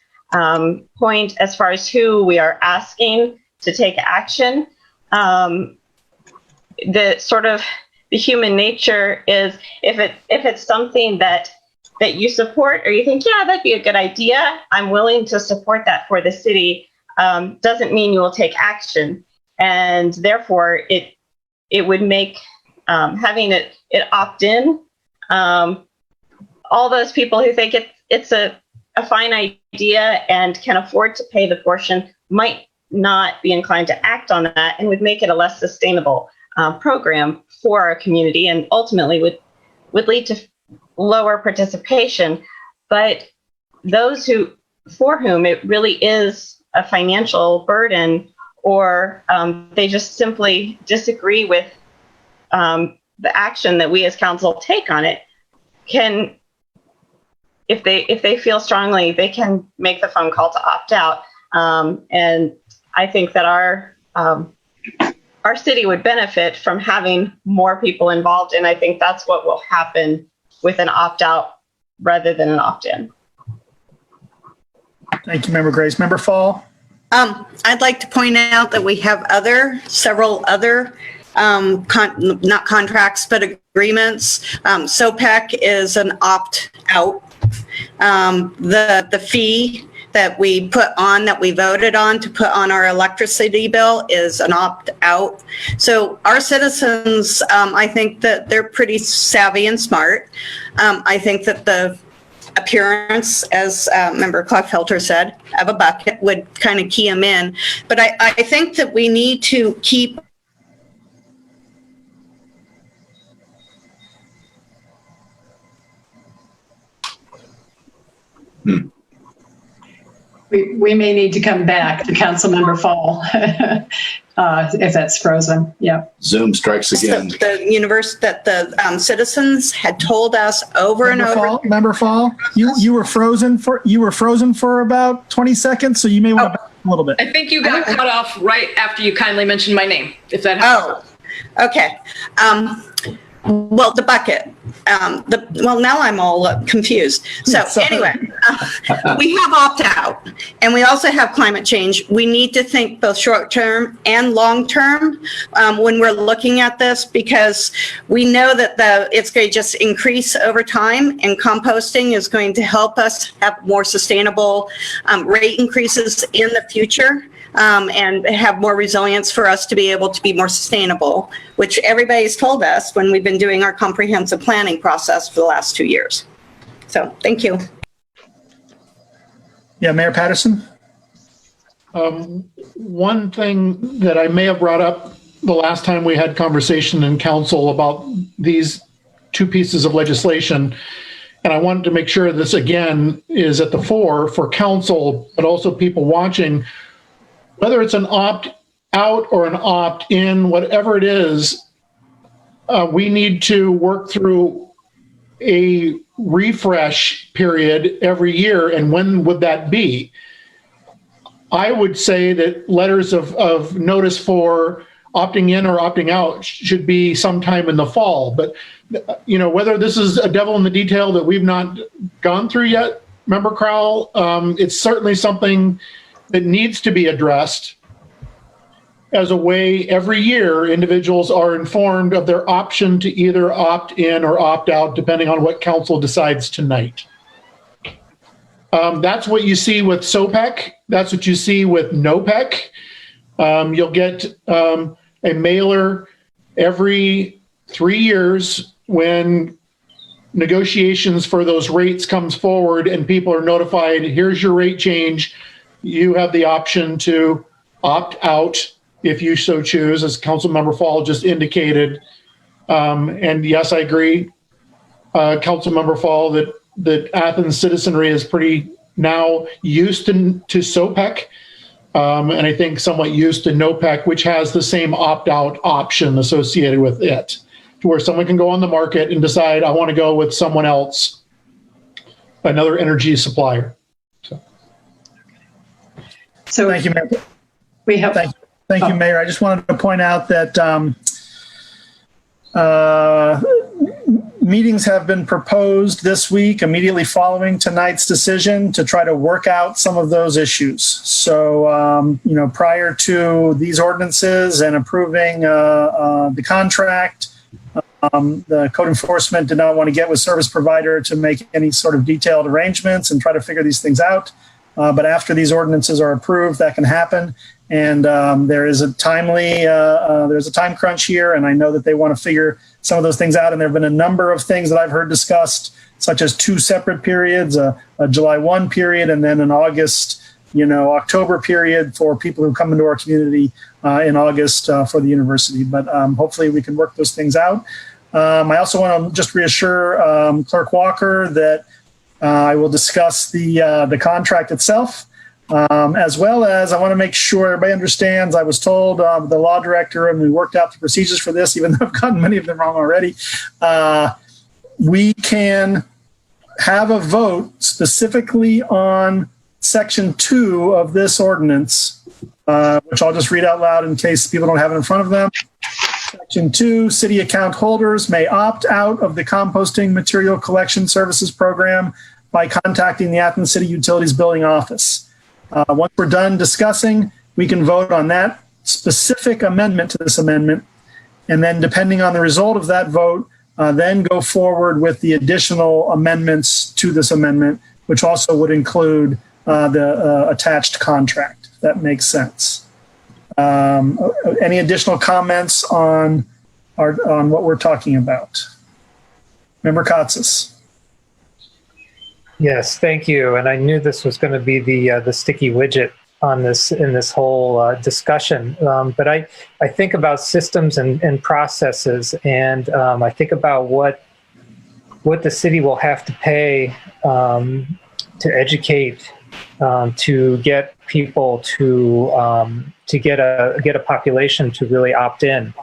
point as far as who we are asking to take action, the sort of the human nature is if it's something that you support or you think, yeah, that'd be a good idea, I'm willing to support that for the city, doesn't mean you will take action. And therefore, it would make having it opt in, all those people who think it's a fine idea and can afford to pay the portion might not be inclined to act on that and would make it a less sustainable program for our community and ultimately would lead to lower participation. But those for whom it really is a financial burden or they just simply disagree with the action that we as council take on it, can, if they feel strongly, they can make the phone call to opt out. And I think that our city would benefit from having more people involved. And I think that's what will happen with an opt-out rather than an opt-in. Thank you, Member Grace. Member Fall? I'd like to point out that we have several other not contracts, but agreements. SOPEC is an opt-out. The fee that we put on, that we voted on to put on our electricity bill is an opt-out. So our citizens, I think that they're pretty savvy and smart. I think that the appearance, as Member Klockfelter said, of a bucket would kind of key them in. But I think that we need to keep We may need to come back to Councilmember Fall if that's frozen. Yep. Zoom strikes again. the universe that the citizens had told us over and over. Member Fall, you were frozen for about 20 seconds, so you may want to back a little bit. I think you got cut off right after you kindly mentioned my name, if that helps. Oh, okay. Well, the bucket. Well, now I'm all confused. So anyway, we have opt-out, and we also have climate change. We need to think both short-term and long-term when we're looking at this, because we know that it's going to just increase over time, and composting is going to help us have more sustainable rate increases in the future. And have more resilience for us to be able to be more sustainable, which everybody's told us when we've been doing our comprehensive planning process for the last 2 years. So thank you. Yeah, Mayor Patterson? One thing that I may have brought up the last time we had conversation in council about these two pieces of legislation, and I wanted to make sure this again is at the fore for council, but also people watching. Whether it's an opt-out or an opt-in, whatever it is, we need to work through a refresh period every year. And when would that be? I would say that letters of notice for opting in or opting out should be sometime in the fall. But, whether this is a devil in the detail that we've not gone through yet, Member Crowell, it's certainly something that needs to be addressed as a way every year individuals are informed of their option to either opt in or opt out, depending on what council decides tonight. That's what you see with SOPEC. That's what you see with NOPEC. You'll get a mailer every 3 years when negotiations for those rates comes forward and people are notified, here's your rate change. You have the option to opt out if you so choose, as Councilmember Fall just indicated. And yes, I agree, Councilmember Fall, that Athens citizenry is pretty now used to SOPEC, and I think somewhat used to NOPEC, which has the same opt-out option associated with it, to where someone can go on the market and decide, I want to go with someone else, another energy supplier. So Thank you, Mayor. we have. Thank you, Mayor. I just wanted to point out that meetings have been proposed this week immediately following tonight's decision to try to work out some of those issues. So, prior to these ordinances and approving the contract, the code enforcement did not want to get with service provider to make any sort of detailed arrangements and try to figure these things out. But after these ordinances are approved, that can happen. And there is a there's a time crunch here, and I know that they want to figure some of those things out. And there have been a number of things that I've heard discussed, such as 2 separate periods, a July 1 period, and then an August, October period for people who come into our community in August for the university. But hopefully we can work those things out. I also want to just reassure Clerk Walker that I will discuss the contract itself, as well as I want to make sure everybody understands. I was told the law director, and we worked out the procedures for this, even though I've gotten many of them wrong already. We can have a vote specifically on Section 2 of this ordinance, which I'll just read out loud in case people don't have it in front of them. Section 2, city account holders may opt out of the composting material collection services program by contacting the Athens City Utilities Building Office. Once we're done discussing, we can vote on that specific amendment to this amendment. And then depending on the result of that vote, then go forward with the additional amendments to this amendment, which also would include the attached contract. That makes sense. Any additional comments on what we're talking about? Member Katsas. Yes, thank you. And I knew this was going to be the sticky widget on this in this whole discussion. But I think about systems and processes, and I think about what the city will have to pay to educate, to get people to get a population to really opt in.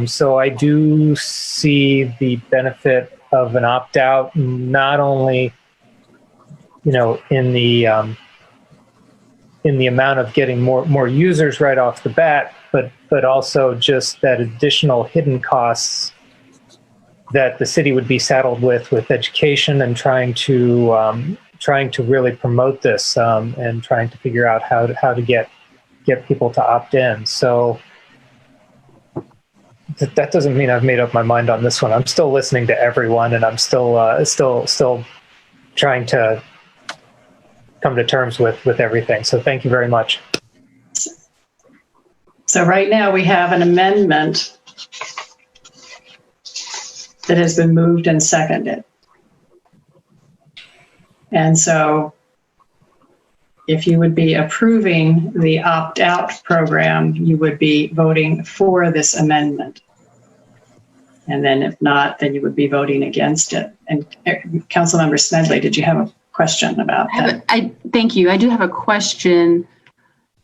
So I do see the benefit of an opt out, not only in the amount of getting more users right off the bat, but also just that additional hidden costs that the city would be saddled with education and trying to really promote this and trying to figure out how to get people to opt in. So that doesn't mean I've made up my mind on this one. I'm still listening to everyone, and I'm still trying to come to terms with everything. So thank you very much. So right now we have an amendment that has been moved and seconded. And so if you would be approving the opt-out program, you would be voting for this amendment. And then if not, then you would be voting against it. And Councilmember Smedley, did you have a question about that? Thank you. I do have a question.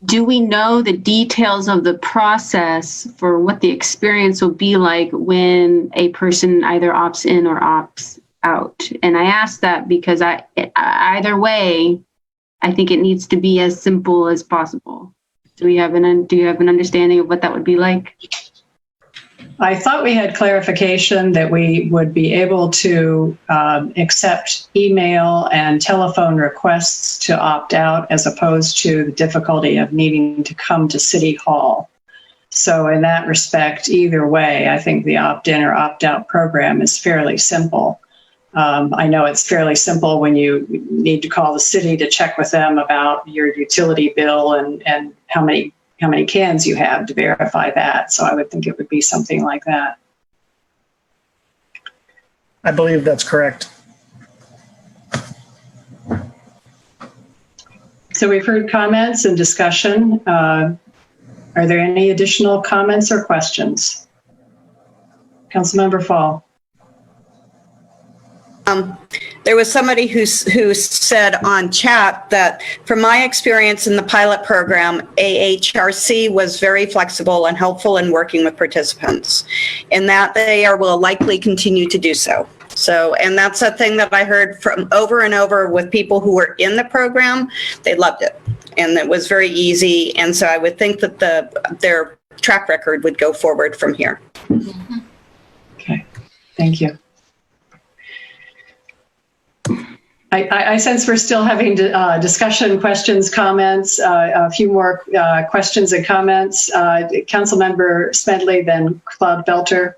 Do we know the details of the process for what the experience will be like when a person either opts in or opts out? And I ask that because either way, I think it needs to be as simple as possible. Do you have an understanding of what that would be like? I thought we had clarification that we would be able to accept email and telephone requests to opt out, as opposed to the difficulty of needing to come to City Hall. So in that respect, either way, I think the opt-in or opt-out program is fairly simple. I know it's fairly simple when you need to call the city to check with them about your utility bill and how many cans you have to verify that. So I would think it would be something like that. I believe that's correct. So we've heard comments and discussion. Are there any additional comments or questions? Councilmember Fall. There was somebody who said on chat that from my experience in the pilot program, AHRC was very flexible and helpful in working with participants, and that they will likely continue to do so. So, and that's a thing that I heard from over and over with people who were in the program. They loved it, and it was very easy. And so I would think that their track record would go forward from here. Okay, thank you. I sense we're still having discussion, questions, comments, a few more questions and comments. Councilmember Smedley, then Claude Belter,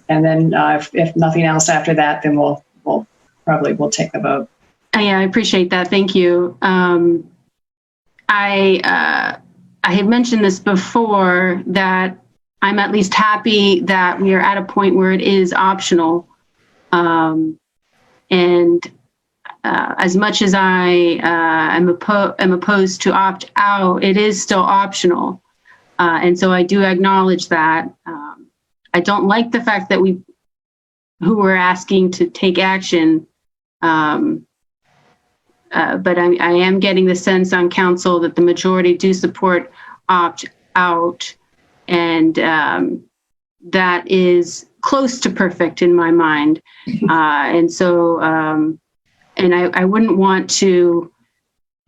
and then if nothing else after that, then we'll take the vote. Yeah, I appreciate that. Thank you. I had mentioned this before, that I'm at least happy that we are at a point where it is optional. As much as I am opposed to opt out, it is still optional. And so I do acknowledge that. I don't like the fact that who we're asking to take action. But I am getting the sense on council that the majority do support opt out. And that is close to perfect in my mind. And so, and I wouldn't want to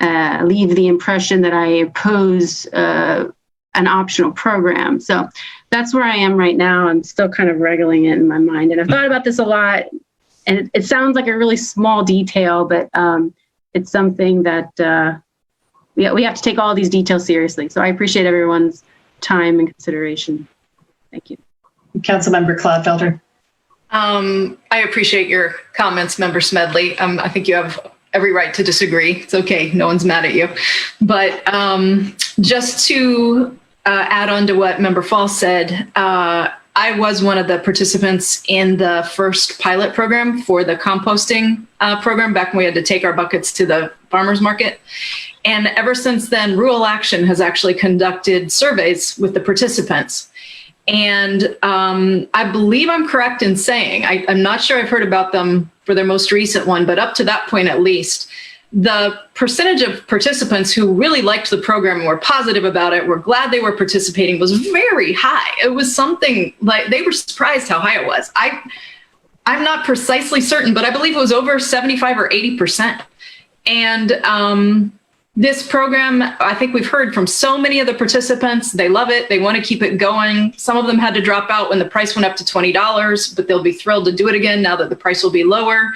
leave the impression that I oppose an optional program. So that's where I am right now. I'm still kind of wrangling it in my mind. And I've thought about this a lot. And it sounds like a really small detail, but it's something that we have to take all these details seriously. So I appreciate everyone's time and consideration. Thank you. Councilmember Claude Felder. I appreciate your comments, Member Smedley. I think you have every right to disagree. It's okay. No one's mad at you. But just to add on to what Member Fall said, I was one of the participants in the first pilot program for the composting program back when we had to take our buckets to the farmers market. And ever since then, Rural Action has actually conducted surveys with the participants. And I believe I'm correct in saying, I'm not sure I've heard about them for their most recent one, but up to that point at least, the percentage of participants who really liked the program and were positive about it, were glad they were participating, was very high. It was something like they were surprised how high it was. I'm not precisely certain, but I believe it was over 75 or 80%. And this program, I think we've heard from so many of the participants, they love it. They want to keep it going. Some of them had to drop out when the price went up to $20, but they'll be thrilled to do it again now that the price will be lower.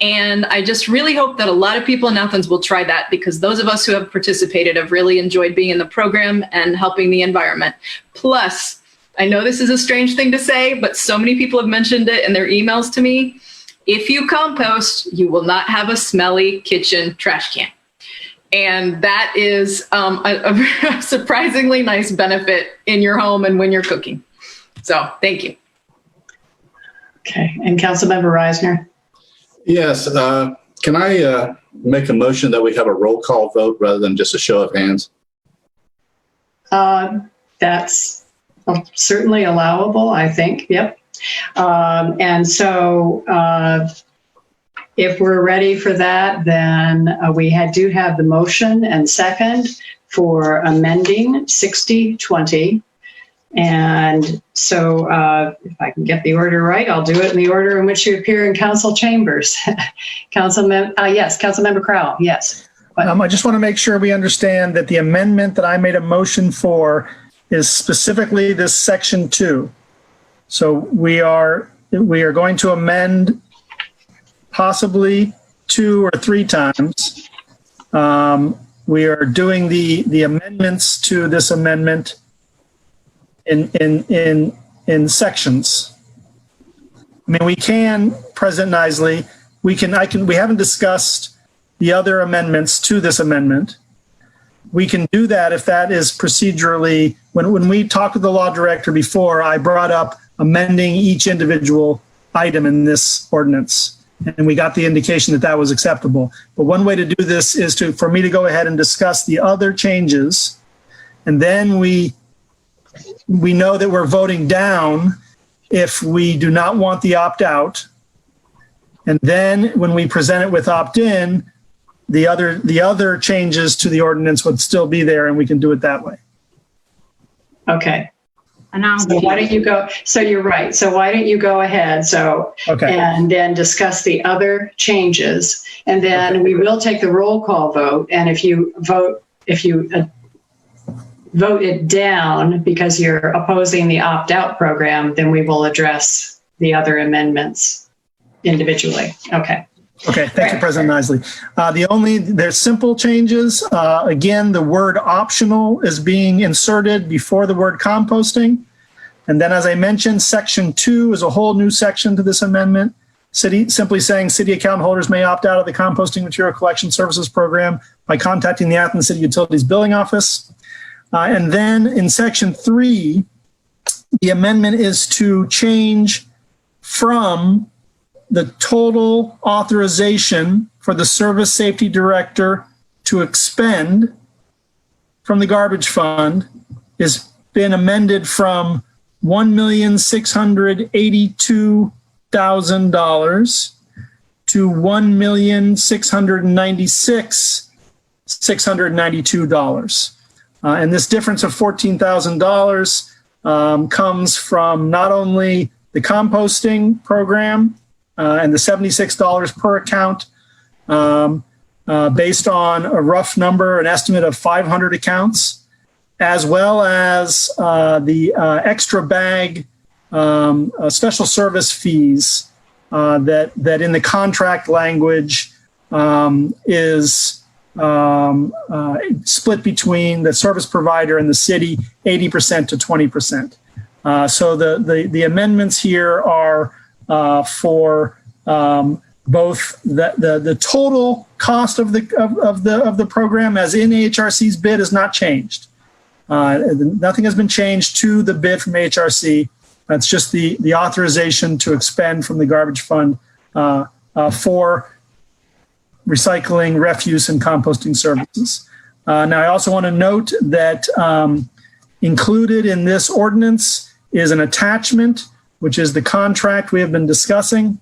And I just really hope that a lot of people in Athens will try that, because those of us who have participated have really enjoyed being in the program and helping the environment. Plus, I know this is a strange thing to say, but so many people have mentioned it in their emails to me. If you compost, you will not have a smelly kitchen trash can. And that is a surprisingly nice benefit in your home and when you're cooking. So thank you. Okay, and Councilmember Reisner? Yes, can I make a motion that we have a roll call vote rather than just a show of hands? That's certainly allowable, I think. Yep. And so if we're ready for that, then we do have the motion and second for amending 6020. And so if I can get the order right, I'll do it in the order in which you appear in council chambers. Yes, Councilmember Crowell, yes. I just want to make sure we understand that the amendment that I made a motion for is specifically this section 2. So we are going to amend possibly 2 or 3 times. We are doing the amendments to this amendment in sections. I mean, we can, President Nisley, we haven't discussed the other amendments to this amendment. We can do that if that is procedurally, when we talked with the law director before, I brought up amending each individual item in this ordinance. And we got the indication that that was acceptable. But one way to do this is for me to go ahead and discuss the other changes. And then we know that we're voting down if we do not want the opt-out. And then when we present it with opt-in, the other changes to the ordinance would still be there, and we can do it that way. Okay. So why don't you go? So you're right. So why don't you go ahead? So okay. And then discuss the other changes, and then we will take the roll call vote. And if you vote it down because you're opposing the opt-out program, then we will address the other amendments individually. Okay. Okay, thank you, President Nisley. There's simple changes. Again, the word optional is being inserted before the word composting. And then, as I mentioned, section 2 is a whole new section to this amendment. Simply saying city account holders may opt out of the composting material collection services program by contacting the Athens City Utilities Billing Office. And then in section 3, the amendment is to change from the total authorization for the service safety director to expend from the garbage fund has been amended from $1,682,000 to $1,696,692. And this difference of $14,000 comes from not only the composting program and the $76 per account, based on a rough number, an estimate of 500 accounts, as well as the extra bag special service fees that in the contract language is split between the service provider and the city, 80% to 20%. So the amendments here are for both the total cost of the program, as in AHRC's bid, has not changed. Nothing has been changed to the bid from AHRC. That's just the authorization to expend from the garbage fund for recycling, refuse, and composting services. Now, I also want to note that included in this ordinance is an attachment, which is the contract we have been discussing.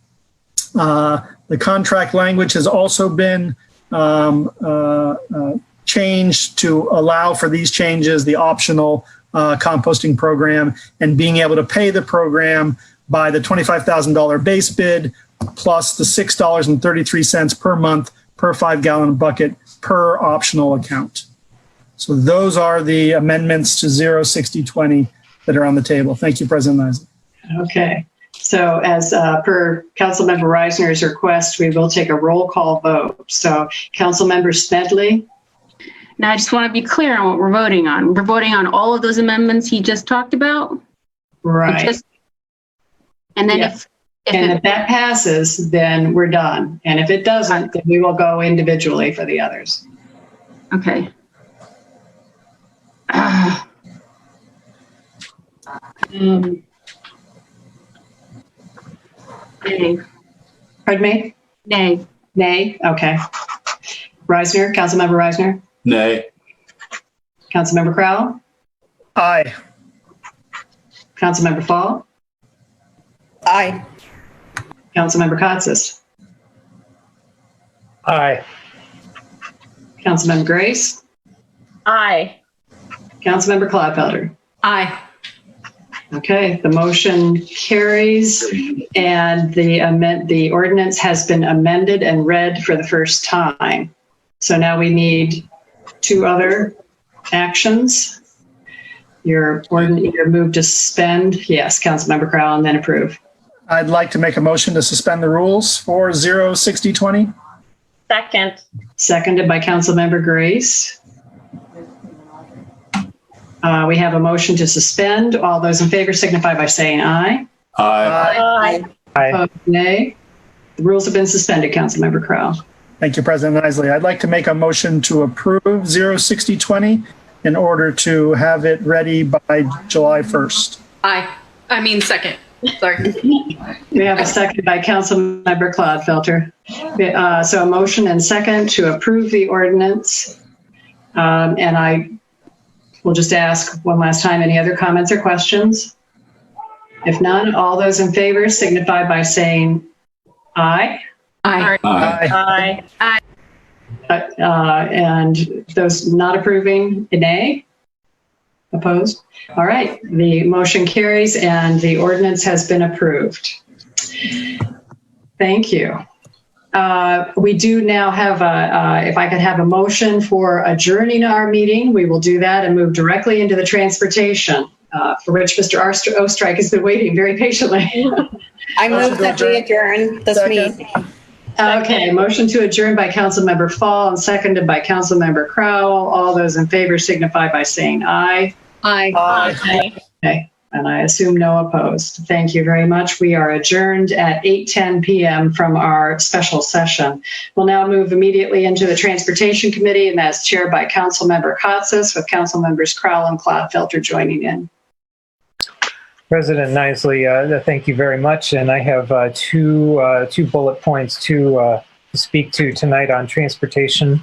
The contract language has also been changed to allow for these changes, the optional composting program, and being able to pay the program by the $25,000 base bid plus the $6.33 per month per 5-gallon bucket per optional account. So those are the amendments to 06020 that are on the table. Thank you, President Nisley. Okay. So as per Councilmember Reisner's request, we will take a roll call vote. So Councilmember Smedley? Now, I just want to be clear on what we're voting on. We're voting on all of those amendments he just talked about? Right. And then Yes. If that passes, then we're done. And if it doesn't, then we will go individually for the others. Okay. Nay. Pardon me? Nay. Nay? Okay. Reisner, Councilmember Reisner? Nay. Councilmember Crowell? Aye. Councilmember Fall? Aye. Councilmember Kotsis? Aye. Councilmember Grace? Aye. Councilmember Clodfelder? Aye. Okay, the motion carries, and the ordinance has been amended and read for the first time. So now we need two other actions. Your move to suspend, yes, Councilmember Crowell, and then approve. I'd like to make a motion to suspend the rules for 06020. Second. Seconded by Councilmember Grace. We have a motion to suspend. All those in favor signify by saying aye. Aye. Aye. Opposed, nay. The rules have been suspended, Councilmember Crowell. Thank you, President Nisley. I'd like to make a motion to approve 06020 in order to have it ready by July 1st. Aye. I mean, second. Sorry. We have a second by Councilmember Clodfelter. So a motion and second to approve the ordinance. And I will just ask one last time, any other comments or questions? If none, all those in favor signify by saying aye. Aye. Aye. Aye. And those not approving, nay? Opposed? All right, the motion carries and the ordinance has been approved. Thank you. We do now have if I could have a motion for adjourning our meeting, we will do that and move directly into the transportation, for which Mr. Ostrike has been waiting very patiently. I move that we adjourn this meeting. Okay, motion to adjourn by Councilmember Fall and seconded by Councilmember Crowell. All those in favor signify by saying aye. Aye. Aye. Okay, and I assume no opposed. Thank you very much. We are adjourned at 8:10 p.m. from our special session. We'll now move immediately into the Transportation Committee, and that's chaired by Councilmember Kotsis, with Councilmembers Crowell and Clodfelter joining in. President Nisley, thank you very much. And I have two bullet points to speak to tonight on Transportation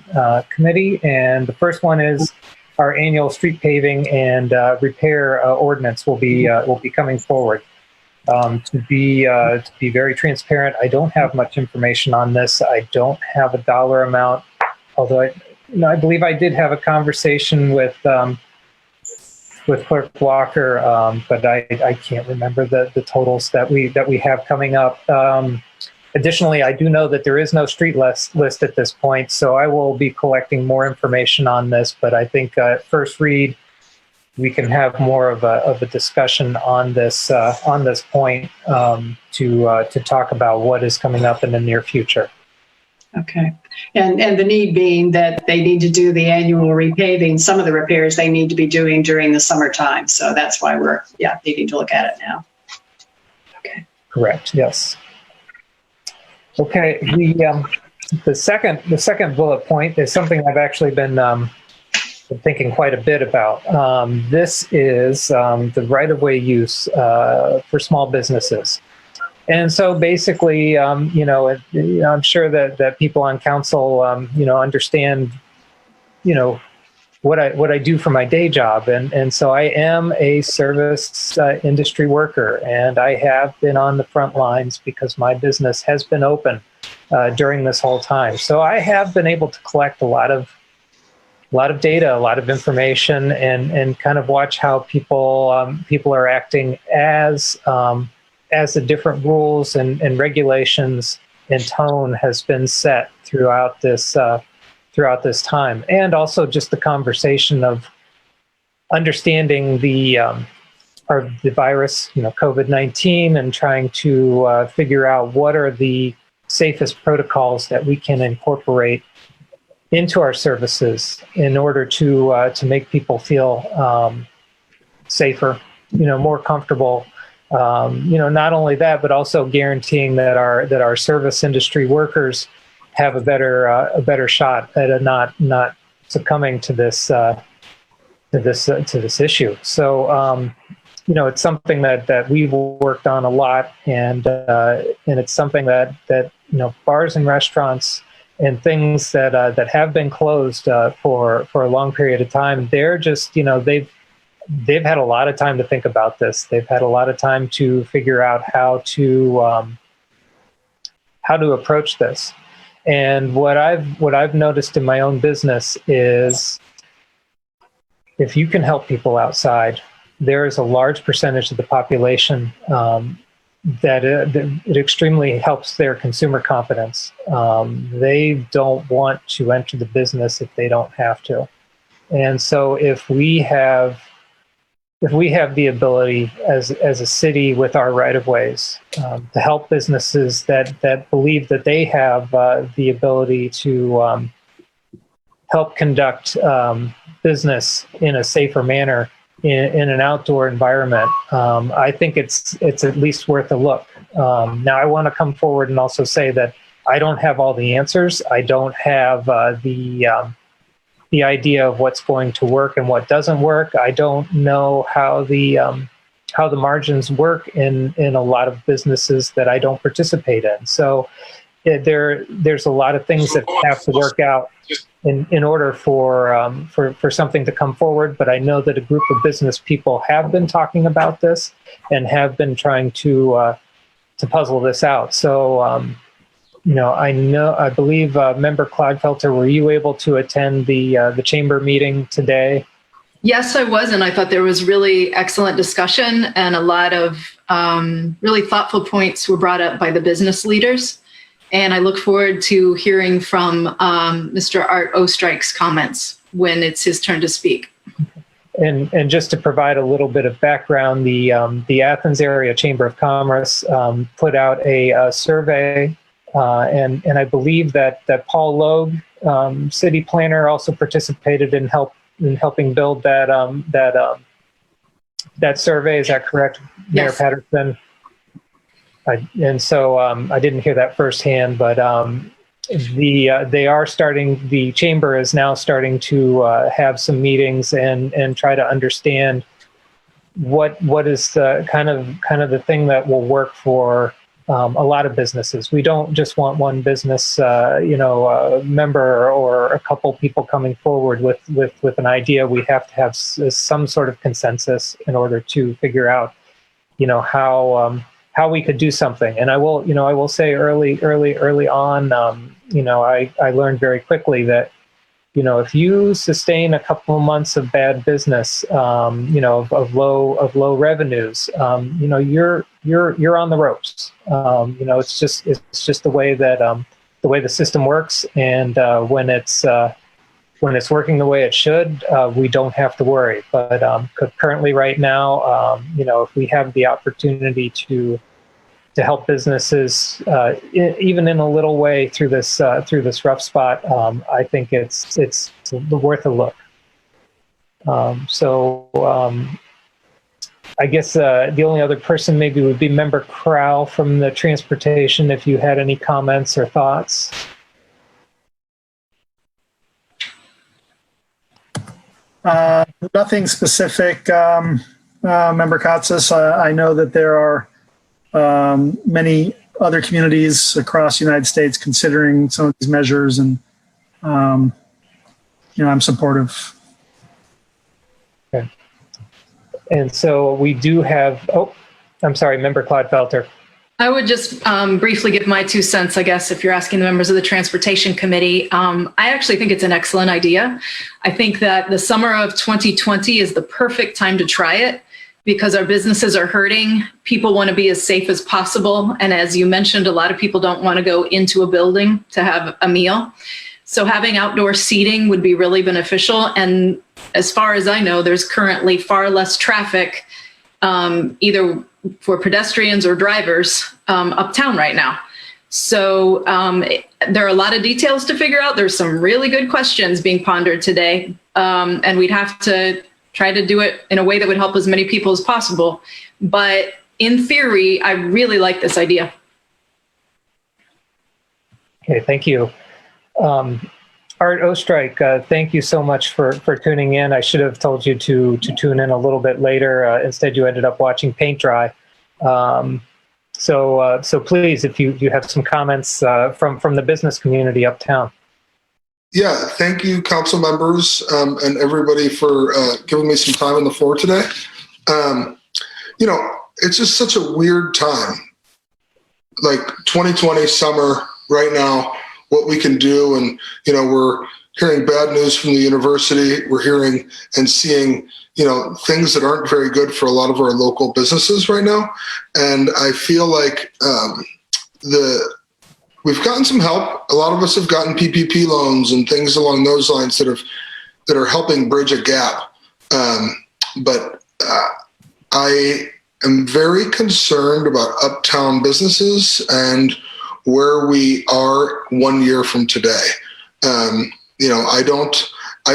Committee. And the first one is our annual street paving and repair ordinance will be coming forward. To be very transparent, I don't have much information on this. I don't have a dollar amount, although I believe I did have a conversation with Clerk Walker, but I can't remember the totals that we have coming up. Additionally, I do know that there is no street list at this point, so I will be collecting more information on this. But I think at first read, we can have more of a discussion on this point to talk about what is coming up in the near future. Okay. And the need being that they need to do the annual repaving, some of the repairs they need to be doing during the summertime. So that's why we're needing to look at it now. Okay. Correct. Yes. Okay. The second bullet point is something I've actually been thinking quite a bit about. This is the right-of-way use for small businesses. And so basically, I'm sure that people on council, understand, what I do for my day job. And so I am a service industry worker, and I have been on the front lines because my business has been open during this whole time. So I have been able to collect a lot of data, a lot of information, and kind of watch how people are acting as the different rules and regulations and tone has been set throughout this time, and also just the conversation of understanding the virus, COVID-19, and trying to figure out what are the safest protocols that we can incorporate into our services in order to make people feel safer, more comfortable. Not only that, but also guaranteeing that our service industry workers have a better shot at not succumbing to this issue. So it's something that we've worked on a lot, and it's something that bars and restaurants and things that have been closed for a long period of time, they're just they've had a lot of time to think about this. They've had a lot of time to figure out how to approach this. And what I've noticed in my own business is, if you can help people outside, there is a large percentage of the population that it extremely helps their consumer confidence. They don't want to enter the business if they don't have to. And so if we have the ability as a city with our right-of-ways to help businesses that believe that they have the ability to help conduct business in a safer manner in an outdoor environment, I think it's at least worth a look. Now, I want to come forward and also say that I don't have all the answers. I don't have the idea of what's going to work and what doesn't work. I don't know how the margins work in a lot of businesses that I don't participate in. So there's a lot of things that have to work out in order for something to come forward. But I know that a group of business people have been talking about this and have been trying to puzzle this out. So I believe Member Clodfelter, were you able to attend the chamber meeting today? Yes, I was, and I thought there was really excellent discussion, and a lot of really thoughtful points were brought up by the business leaders. And I look forward to hearing from Mr. Art Ostrike's comments when it's his turn to speak. And just to provide a little bit of background, the Athens Area Chamber of Commerce put out a survey, and I believe that Paul Logue, city planner, also participated in helping build that survey. Is that correct, Mayor Yes. Patterson? And so I didn't hear that firsthand, but the chamber is now starting to have some meetings and try to understand what is the kind of the thing that will work for a lot of businesses. We don't just want one business, member or a couple people coming forward with an idea. We have to have some sort of consensus in order to figure out, how we could do something. And I will say early on, I learned very quickly that, if you sustain a couple of months of bad business, of low revenues, you're on the ropes. It's just the way that the way the system works. And when it's working the way it should, we don't have to worry. But currently, right now, if we have the opportunity to help businesses, even in a little way through this rough spot, I think it's worth a look. I guess the only other person maybe would be Member Crowell from the Transportation, if you had any comments or thoughts. Nothing specific, Member Katsas. I know that there are many other communities across the United States considering some of these measures, and I'm supportive. Okay. And so we do have, I'm sorry, Member Clodfelter. I would just briefly give my 2 cents, I guess, if you're asking the members of the Transportation Committee. I actually think it's an excellent idea. I think that the summer of 2020 is the perfect time to try it because our businesses are hurting. People want to be as safe as possible. And as you mentioned, a lot of people don't want to go into a building to have a meal. So having outdoor seating would be really beneficial. And as far as I know, there's currently far less traffic, either for pedestrians or drivers uptown right now. So there are a lot of details to figure out. There's some really good questions being pondered today. And we'd have to try to do it in a way that would help as many people as possible. But in theory, I really like this idea. Okay, thank you. Art Ostrike, thank you so much for tuning in. I should have told you to tune in a little bit later. Instead, you ended up watching paint dry. So please, if you have some comments from the business community uptown. Yeah, thank you, council members, and everybody for giving me some time on the floor today. It's just such a weird time. Like 2020 summer right now, what we can do, and we're hearing bad news from the university. We're hearing and seeing things that aren't very good for a lot of our local businesses right now. And I feel like we've gotten some help. A lot of us have gotten PPP loans and things along those lines that are helping bridge a gap. But I am very concerned about uptown businesses and where we are 1 year from today. I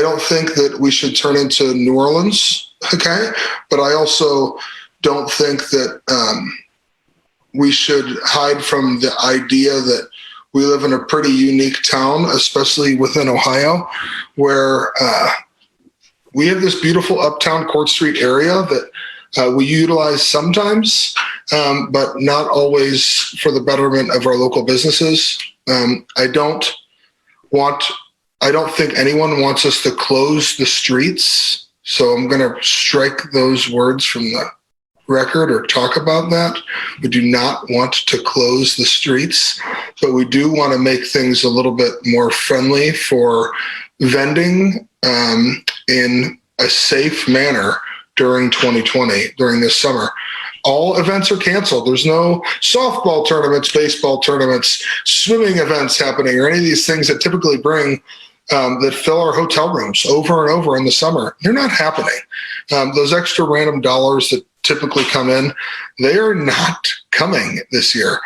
don't think that we should turn into New Orleans, okay? But I also don't think that we should hide from the idea that we live in a pretty unique town, especially within Ohio, where we have this beautiful uptown Court Street area that we utilize sometimes, but not always for the betterment of our local businesses. I don't think anyone wants us to close the streets. So I'm going to strike those words from the record or talk about that. We do not want to close the streets, but we do want to make things a little bit more friendly for vending in a safe manner during 2020, during this summer. All events are canceled. There's no softball tournaments, baseball tournaments, swimming events happening, or any of these things that typically bring that fill our hotel rooms over and over in the summer. They're not happening. Those extra random dollars that typically come in, they are not coming this year.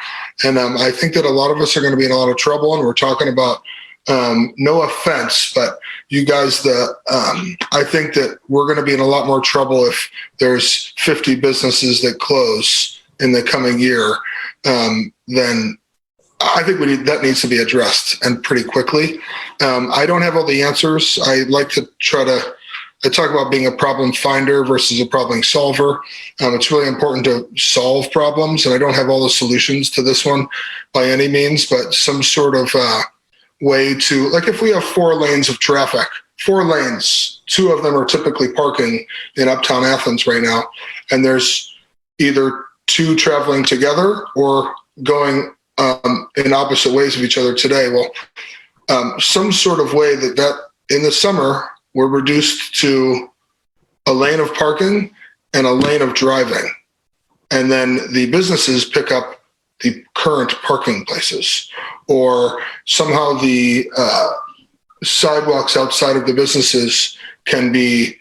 And I think that a lot of us are going to be in a lot of trouble, and we're talking about, no offense, but you guys, I think that we're going to be in a lot more trouble if there's 50 businesses that close in the coming year. Then I think that needs to be addressed, and pretty quickly. I don't have all the answers. I like to I talk about being a problem finder versus a problem solver. It's really important to solve problems, and I don't have all the solutions to this one by any means, but some sort of way to, like if we have 4 lanes of traffic, 4 lanes, 2 of them are typically parking in uptown Athens right now, and there's either 2 traveling together or going in opposite ways of each other today. Well, some sort of way that in the summer, we're reduced to a lane of parking and a lane of driving. And then the businesses pick up the current parking places, or somehow the sidewalks outside of the businesses can be,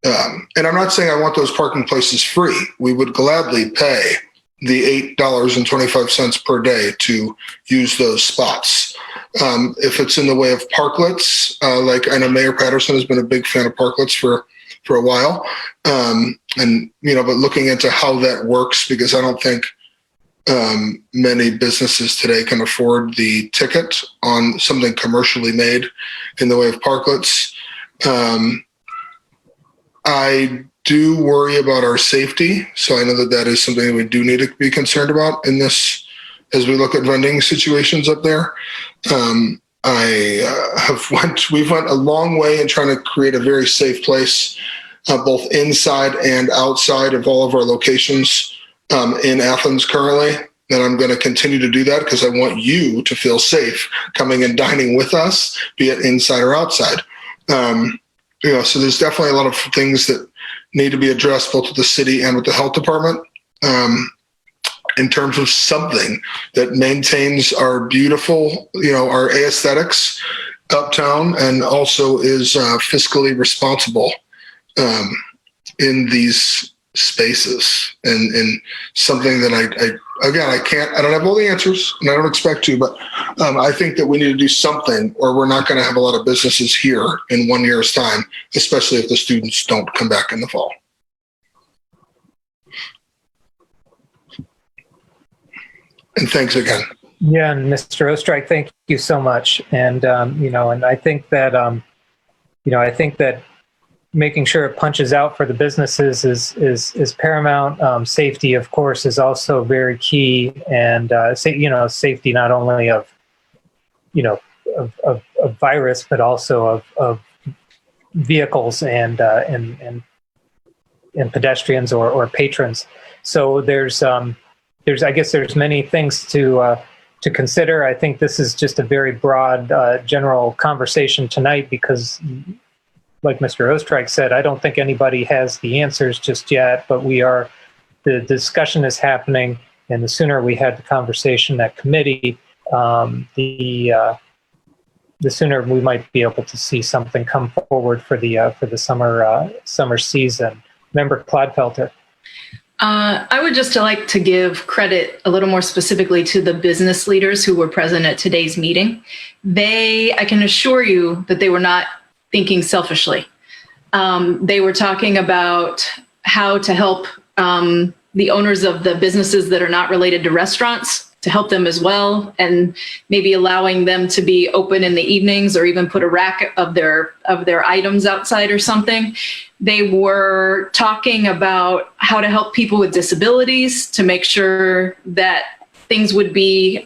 and I'm not saying I want those parking places free. We would gladly pay the $8.25 per day to use those spots. If it's in the way of parklets, like I know Mayor Patterson has been a big fan of parklets for a while. But looking into how that works, because I don't think many businesses today can afford the ticket on something commercially made in the way of parklets. I do worry about our safety. So I know that that is something that we do need to be concerned about in this, as we look at vending situations up there. We've went a long way in trying to create a very safe place, both inside and outside of all of our locations in Athens currently. And I'm going to continue to do that because I want you to feel safe coming and dining with us, be it inside or outside. So there's definitely a lot of things that need to be addressed both with the city and with the health department in terms of something that maintains our beautiful, our aesthetics uptown and also is fiscally responsible in these spaces and something that I don't have all the answers and I don't expect to, but I think that we need to do something or we're not going to have a lot of businesses here in 1 year's time, especially if the students don't come back in the fall. And thanks again. Yeah, and Mr. Ostrike, thank you so much. And and I think that making sure it punches out for the businesses is paramount. Safety, of course, is also very key, and safety not only of virus, but also of vehicles and pedestrians or patrons. So there's many things to consider. I think this is just a very broad, general conversation tonight because, like Mr. Ostrike said, I don't think anybody has the answers just yet, but the discussion is happening, and the sooner we had the conversation at committee, the sooner we might be able to see something come forward for the summer season. Member Clodfelter. I would just like to give credit a little more specifically to the business leaders who were present at today's meeting. I can assure you that they were not thinking selfishly. They were talking about how to help the owners of the businesses that are not related to restaurants, to help them as well, and maybe allowing them to be open in the evenings or even put a rack of their items outside or something. They were talking about how to help people with disabilities to make sure that things would be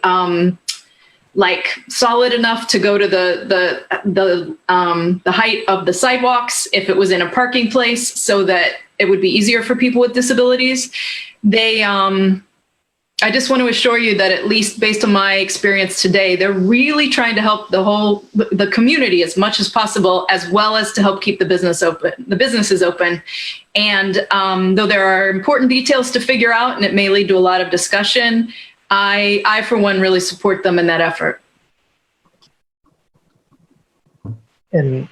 solid enough to go to the height of the sidewalks if it was in a parking place, so that it would be easier for people with disabilities. I just want to assure you that, at least based on my experience today, they're really trying to help the community as much as possible, as well as to help keep the businesses open. And though there are important details to figure out, and it may lead to a lot of discussion, I for one, really support them in that effort. And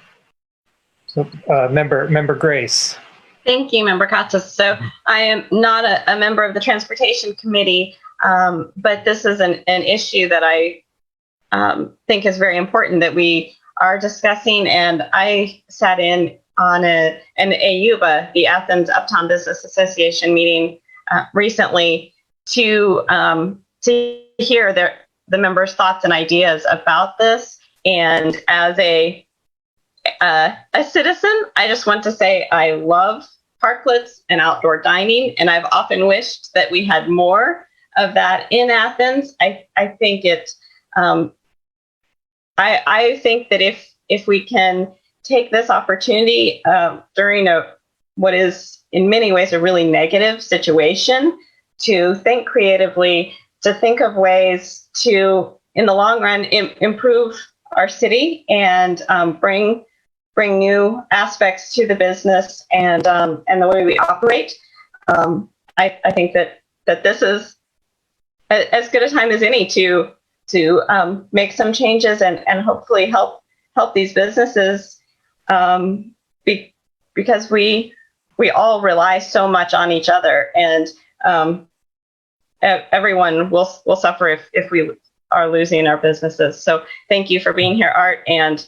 so, Member Grace. Thank you, Member Katsas. So I am not a member of the Transportation Committee, but this is an issue that I think is very important that we are discussing. And I sat in on an AUBA, the Athens Uptown Business Association meeting recently to hear the members' thoughts and ideas about this. And as a citizen, I just want to say I love parklets and outdoor dining, and I've often wished that we had more of that in Athens. I think I think that if we can take this opportunity during what is in many ways a really negative situation, to think creatively, to think of ways to, in the long run, improve our city and bring new aspects to the business and the way we operate. I think that this is as good a time as any to make some changes and hopefully help these businesses because we all rely so much on each other, and everyone will suffer if we are losing our businesses. So thank you for being here, Art, and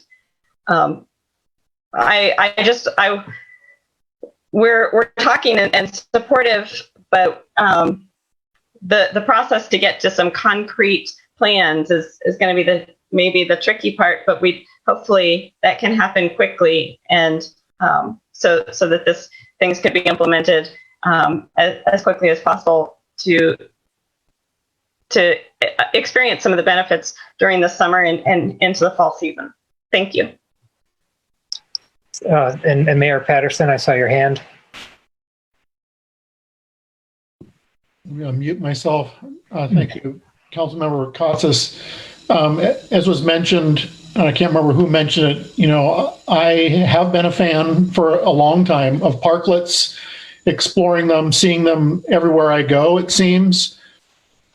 we're talking and supportive, but the process to get to some concrete plans is going to be maybe the tricky part, but hopefully that can happen quickly, and so that things could be implemented as quickly as possible to experience some of the benefits during the summer and into the fall season. Thank you. And Mayor Patterson, I saw your hand. I'm going to mute myself. Thank you, Councilmember Katsas. As was mentioned, I can't remember who mentioned it, I have been a fan for a long time of parklets, exploring them, seeing them everywhere I go, it seems.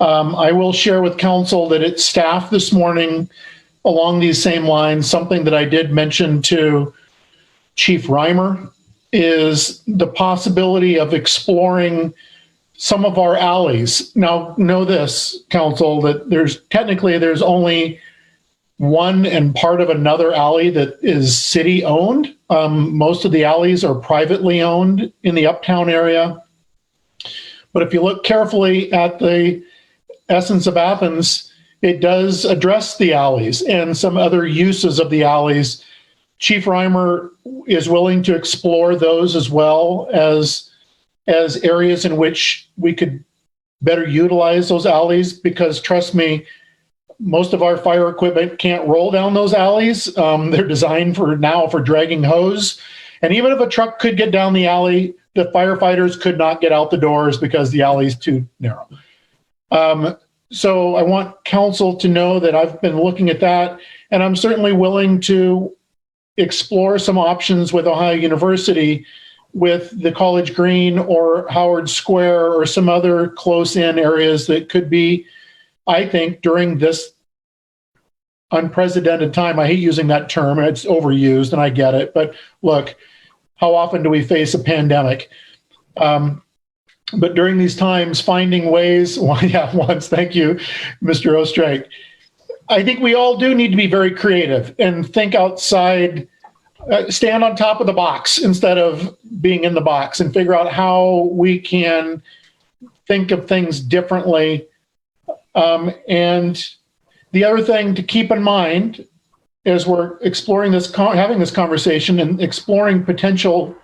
I will share with council that it's staff this morning along these same lines. Something that I did mention to Chief Reimer is the possibility of exploring some of our alleys. Now, know this, council, that there's only one and part of another alley that is city owned. Most of the alleys are privately owned in the uptown area. But if you look carefully at the essence of Athens, it does address the alleys and some other uses of the alleys. Chief Reimer is willing to explore those as well as areas in which we could better utilize those alleys, because trust me, most of our fire equipment can't roll down those alleys. They're designed for dragging hose. And even if a truck could get down the alley, the firefighters could not get out the doors because the alley is too narrow. So I want council to know that I've been looking at that, and I'm certainly willing to explore some options with Ohio University with the College Green or Howard Square or some other close-in areas that could be, I think, during this unprecedented time. I hate using that term. It's overused, and I get it. But look, how often do we face a pandemic? But during these times, finding ways, once, thank you, Mr. Ostrake. I think we all do need to be very creative and think outside, stand on top of the box instead of being in the box, and figure out how we can think of things differently. And the other thing to keep in mind as we're exploring this, having this conversation and exploring potential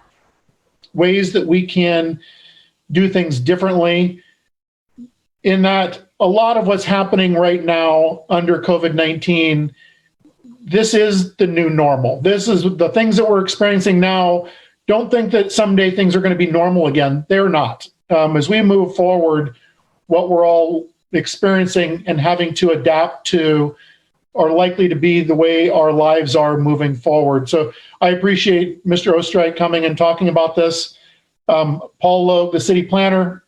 ways that we can do things differently, in that a lot of what's happening right now under COVID-19, this is the new normal. This is the things that we're experiencing now. Don't think that someday things are going to be normal again. They're not. As we move forward, what we're all experiencing and having to adapt to are likely to be the way our lives are moving forward. So I appreciate Mr. Ostrike coming and talking about this. Paul Logue, the city planner,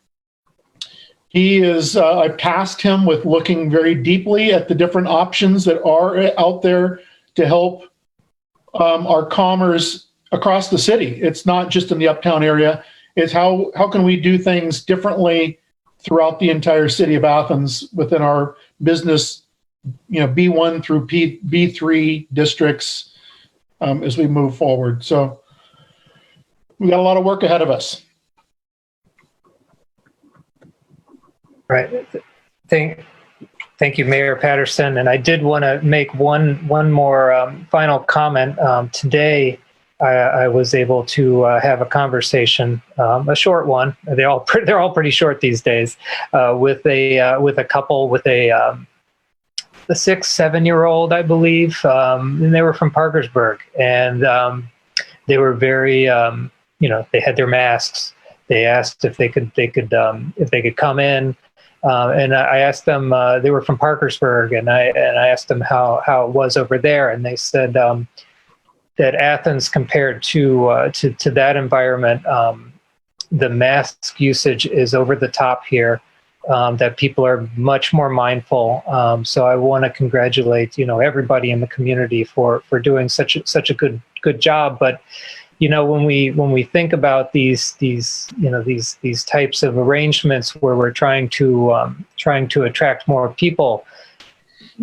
I've tasked him with looking very deeply at the different options that are out there to help our commerce across the city. It's not just in the uptown area. It's how can we do things differently throughout the entire city of Athens within our business, B1 through B3 districts as we move forward. So we got a lot of work ahead of us. Right. Thank you, Mayor Patterson. And I did want to make one more final comment. Today, I was able to have a conversation, a short one. They're all pretty short these days, with a couple with a 6-7-year-old, I believe, and they were from Parkersburg, and they were very, they had their masks. They asked if they could come in. And I asked them, they were from Parkersburg, and I asked them how it was over there, and they said that Athens, compared to that environment, the mask usage is over the top here. That people are much more mindful. So I want to congratulate everybody in the community for doing such a good job. But when we think about these types of arrangements where we're trying to attract more people,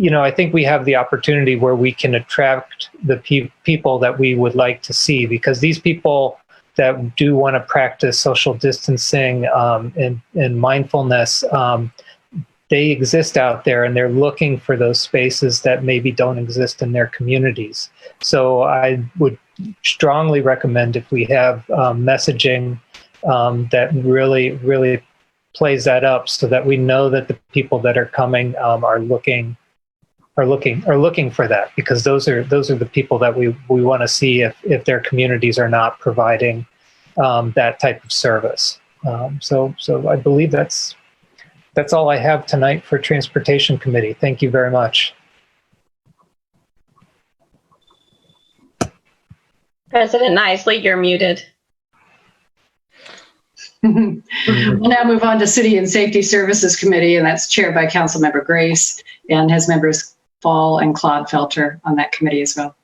I think we have the opportunity where we can attract the people that we would like to see, because these people that do want to practice social distancing and mindfulness, they exist out there, and they're looking for those spaces that maybe don't exist in their communities. So I would strongly recommend, if we have messaging that really plays that up, so that we know that the people that are coming are looking for that, because those are the people that we want to see if their communities are not providing that type of service. So I believe that's all I have tonight for Transportation Committee. Thank you very much. President Nisley, you're muted. We'll now move on to City and Safety Services Committee, and that's chaired by Councilmember Grace and has members Fall and Claude Felter on that committee as well.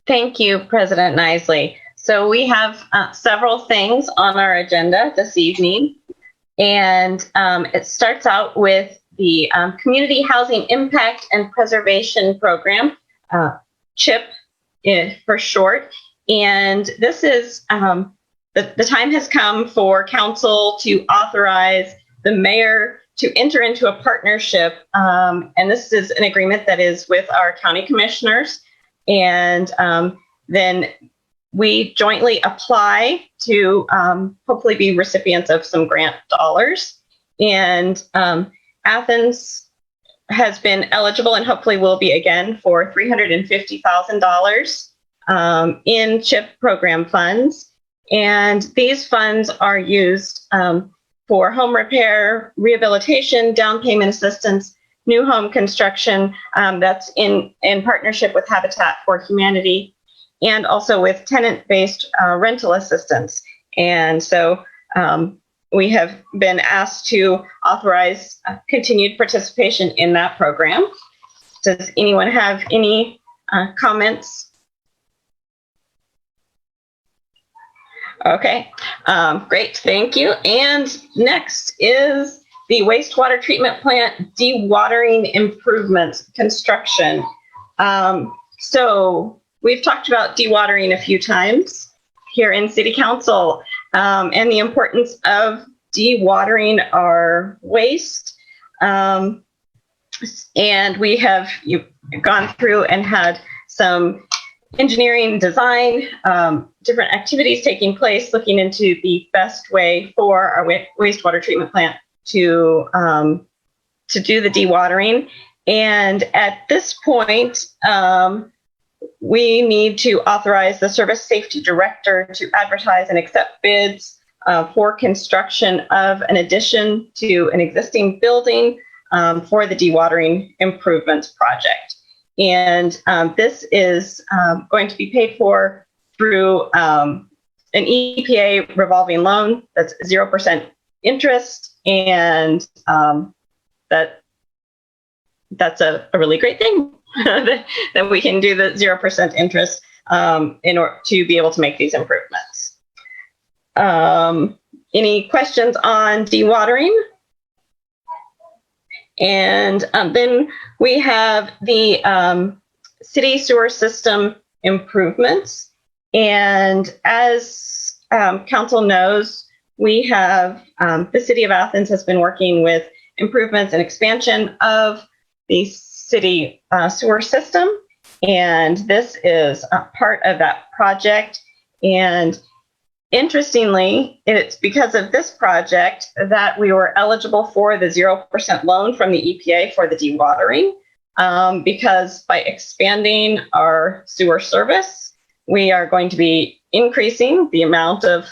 Thank you, President Nisley. So we have several things on our agenda this evening, and it starts out with the Community Housing Impact and Preservation Program, CHIP for short. And this is, the time has come for council to authorize the mayor to enter into a partnership. And this is an agreement that is with our county commissioners. And then we jointly apply to hopefully be recipients of some grant dollars. And Athens has been eligible and hopefully will be again for $350,000 in CHIP program funds. And these funds are used for home repair, rehabilitation, down payment assistance, new home construction, that's in partnership with Habitat for Humanity, and also with tenant-based rental assistance. And so we have been asked to authorize continued participation in that program. Does anyone have any comments? Okay, great, thank you. And next is the wastewater treatment plant dewatering improvements construction. So we've talked about dewatering a few times here in City Council, and the importance of dewatering our waste. And we have gone through and had some engineering, design, different activities taking place, looking into the best way for our wastewater treatment plant to do the dewatering. And at this point, we need to authorize the service safety director to advertise and accept bids for construction of an addition to an existing building for the dewatering improvements project. And this is going to be paid for through an EPA revolving loan that's 0% interest, and that's a really great thing that we can do the 0% interest in order to be able to make these improvements. Any questions on dewatering? And then we have the city sewer system improvements. And as council knows, we have, the city of Athens has been working with improvements and expansion of the city sewer system. And this is a part of that project. And interestingly, it's because of this project that we were eligible for the 0% loan from the EPA for the dewatering, because by expanding our sewer service, we are going to be increasing the amount of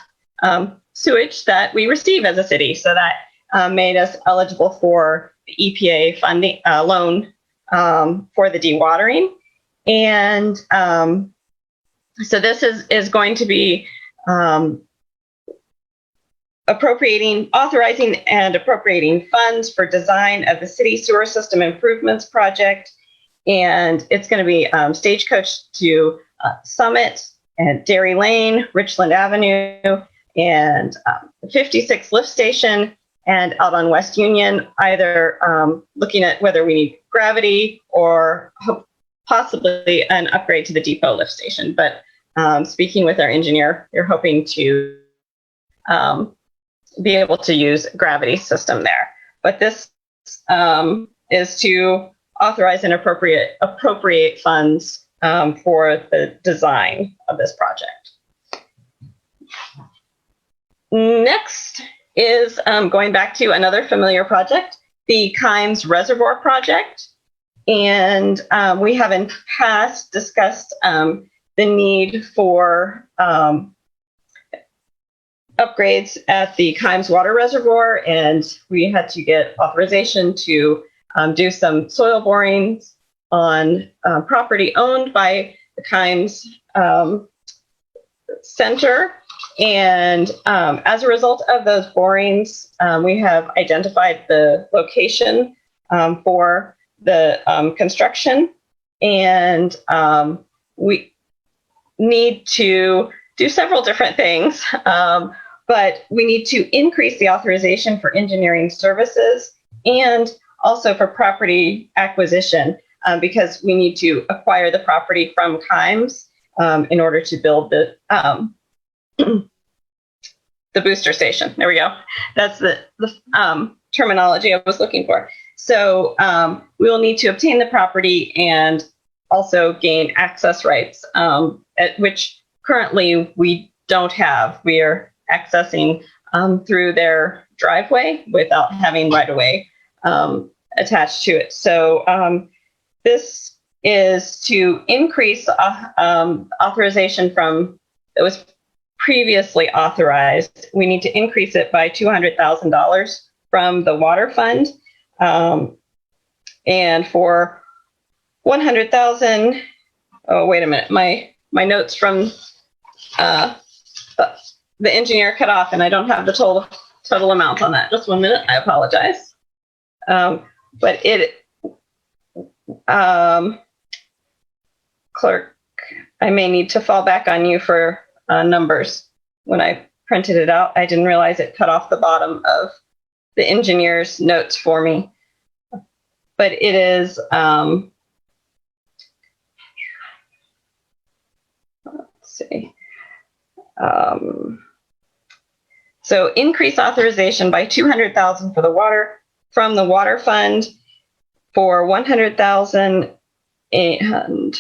sewage that we receive as a city. So that made us eligible for the EPA funding loan for the dewatering. And so this is going to be authorizing and appropriating funds for design of the city sewer system improvements project. And it's going to be Stagecoach to Summit and Dairy Lane, Richland Avenue, and 56 lift station, and out on West Union, either looking at whether we need gravity or possibly an upgrade to the depot lift station. But speaking with our engineer, you're hoping to be able to use gravity system there. But this is to authorize and appropriate funds for the design of this project. Next is going back to another familiar project, the Kimes Reservoir project. And we have in past discussed the need for upgrades at the Kimes Water Reservoir, and we had to get authorization to do some soil borings on property owned by the Kimes Center. And as a result of those borings, we have identified the location for the construction, and we need to do several different things, but we need to increase the authorization for engineering services and also for property acquisition, because we need to acquire the property from Kimes in order to build the booster station. There we go. That's the terminology I was looking for. So we will need to obtain the property and also gain access rights, which currently we don't have. We are accessing through their driveway without having right-of-way attached to it. So this is to increase authorization from, it was previously authorized. We need to increase it by $200,000 from the water fund. And for 100,000, oh, wait a minute, my notes from the engineer cut off and I don't have the total amount on that. Just 1 minute, I apologize. But clerk, I may need to fall back on you for numbers. When I printed it out, I didn't realize it cut off the bottom of the engineer's notes for me. But it is, let's see. So increase authorization by 200,000 for the water from the water fund for 100,000 and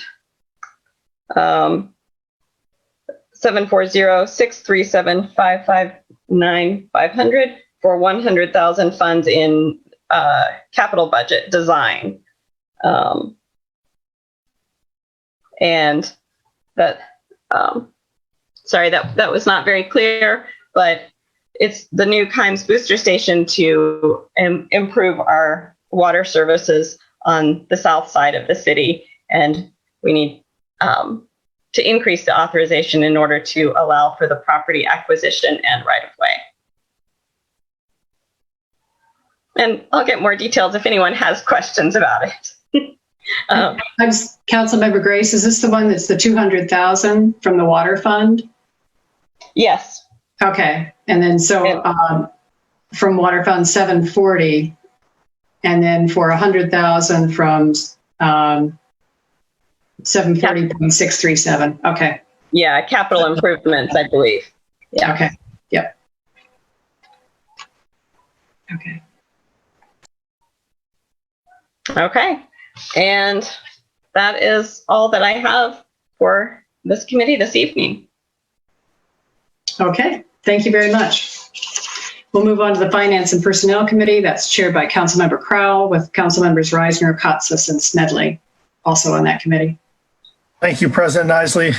740-637-559-500 for 100,000 funds in capital budget design. And that, sorry, that was not very clear, but it's the new Kimes booster station to improve our water services on the south side of the city. And we need to increase the authorization in order to allow for the property acquisition and right-of-way. And I'll get more details if anyone has questions about it. Councilmember Grace, is this the one that's the 200,000 from the water fund? Yes. Okay. And then so from water fund 740, and then for 100,000 from 740.637. Okay. Yeah, capital improvements, I believe. Yeah. Okay. Yep. Okay. Okay. And that is all that I have for this committee this evening. Okay. Thank you very much. We'll move on to the Finance and Personnel Committee. That's chaired by Councilmember Crowell with Councilmembers Reisner, Katsas, and Smedley also on that committee. Thank you, President Isley.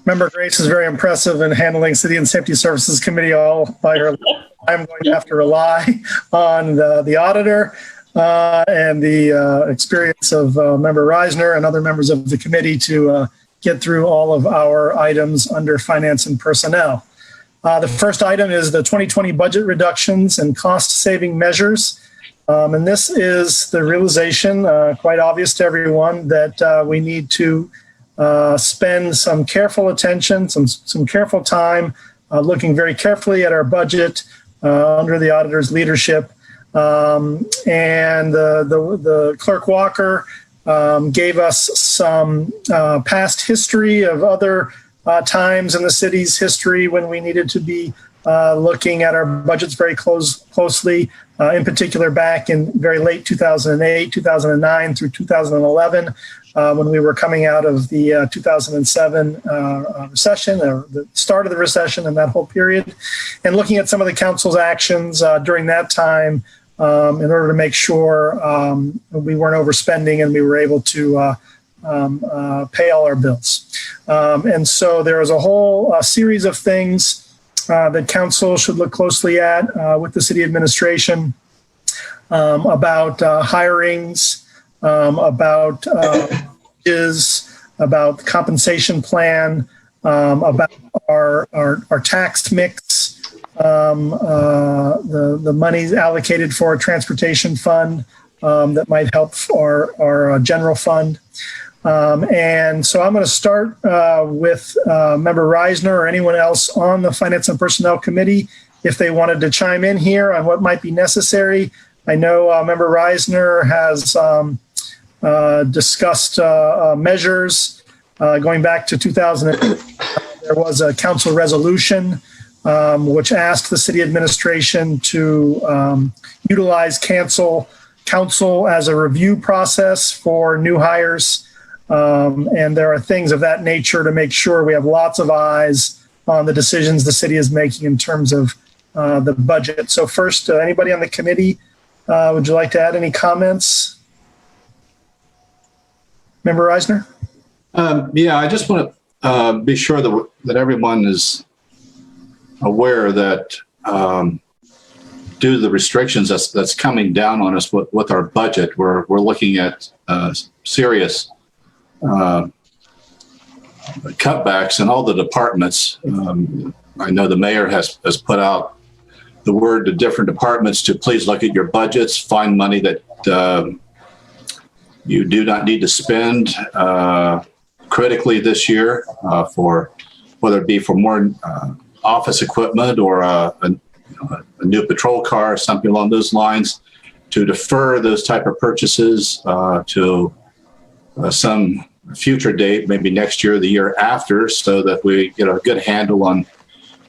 Member Grace is very impressive in handling City and Safety Services Committee all by her. I'm going to have to rely on the auditor and the experience of Member Reisner and other members of the committee to get through all of our items under Finance and Personnel. The first item is the 2020 budget reductions and cost-saving measures. And this is the realization, quite obvious to everyone, that we need to spend some careful attention, some careful time, looking very carefully at our budget under the auditor's leadership. And the Clerk Walker gave us some past history of other times in the city's history when we needed to be looking at our budgets very closely. in particular back in very late 2008, 2009 through 2011, when we were coming out of the 2007 recession, or the start of the recession and that whole period, and looking at some of the council's actions during that time in order to make sure we weren't overspending and we were able to pay all our bills. And so there is a whole series of things that council should look closely at with the city administration about hirings, about about the compensation plan, about our tax mix, the monies allocated for a transportation fund that might help our general fund. And so I'm going to start with Member Reisner or anyone else on the Finance and Personnel Committee if they wanted to chime in here on what might be necessary. I know Member Reisner has discussed measures going back to 2008. There was a council resolution which asked the city administration to utilize council as a review process for new hires. And there are things of that nature to make sure we have lots of eyes on the decisions the city is making in terms of the budget. So first, anybody on the committee, would you like to add any comments? Member Reisner? Yeah, I just want to be sure that everyone is aware that due to the restrictions that's coming down on us with our budget, we're looking at serious cutbacks in all the departments. I know the mayor has put out the word to different departments to please look at your budgets, find money that you do not need to spend critically this year for whether it be for more office equipment or a new patrol car or something along those lines, to defer those type of purchases to some future date, maybe next year or the year after, so that we get a good handle on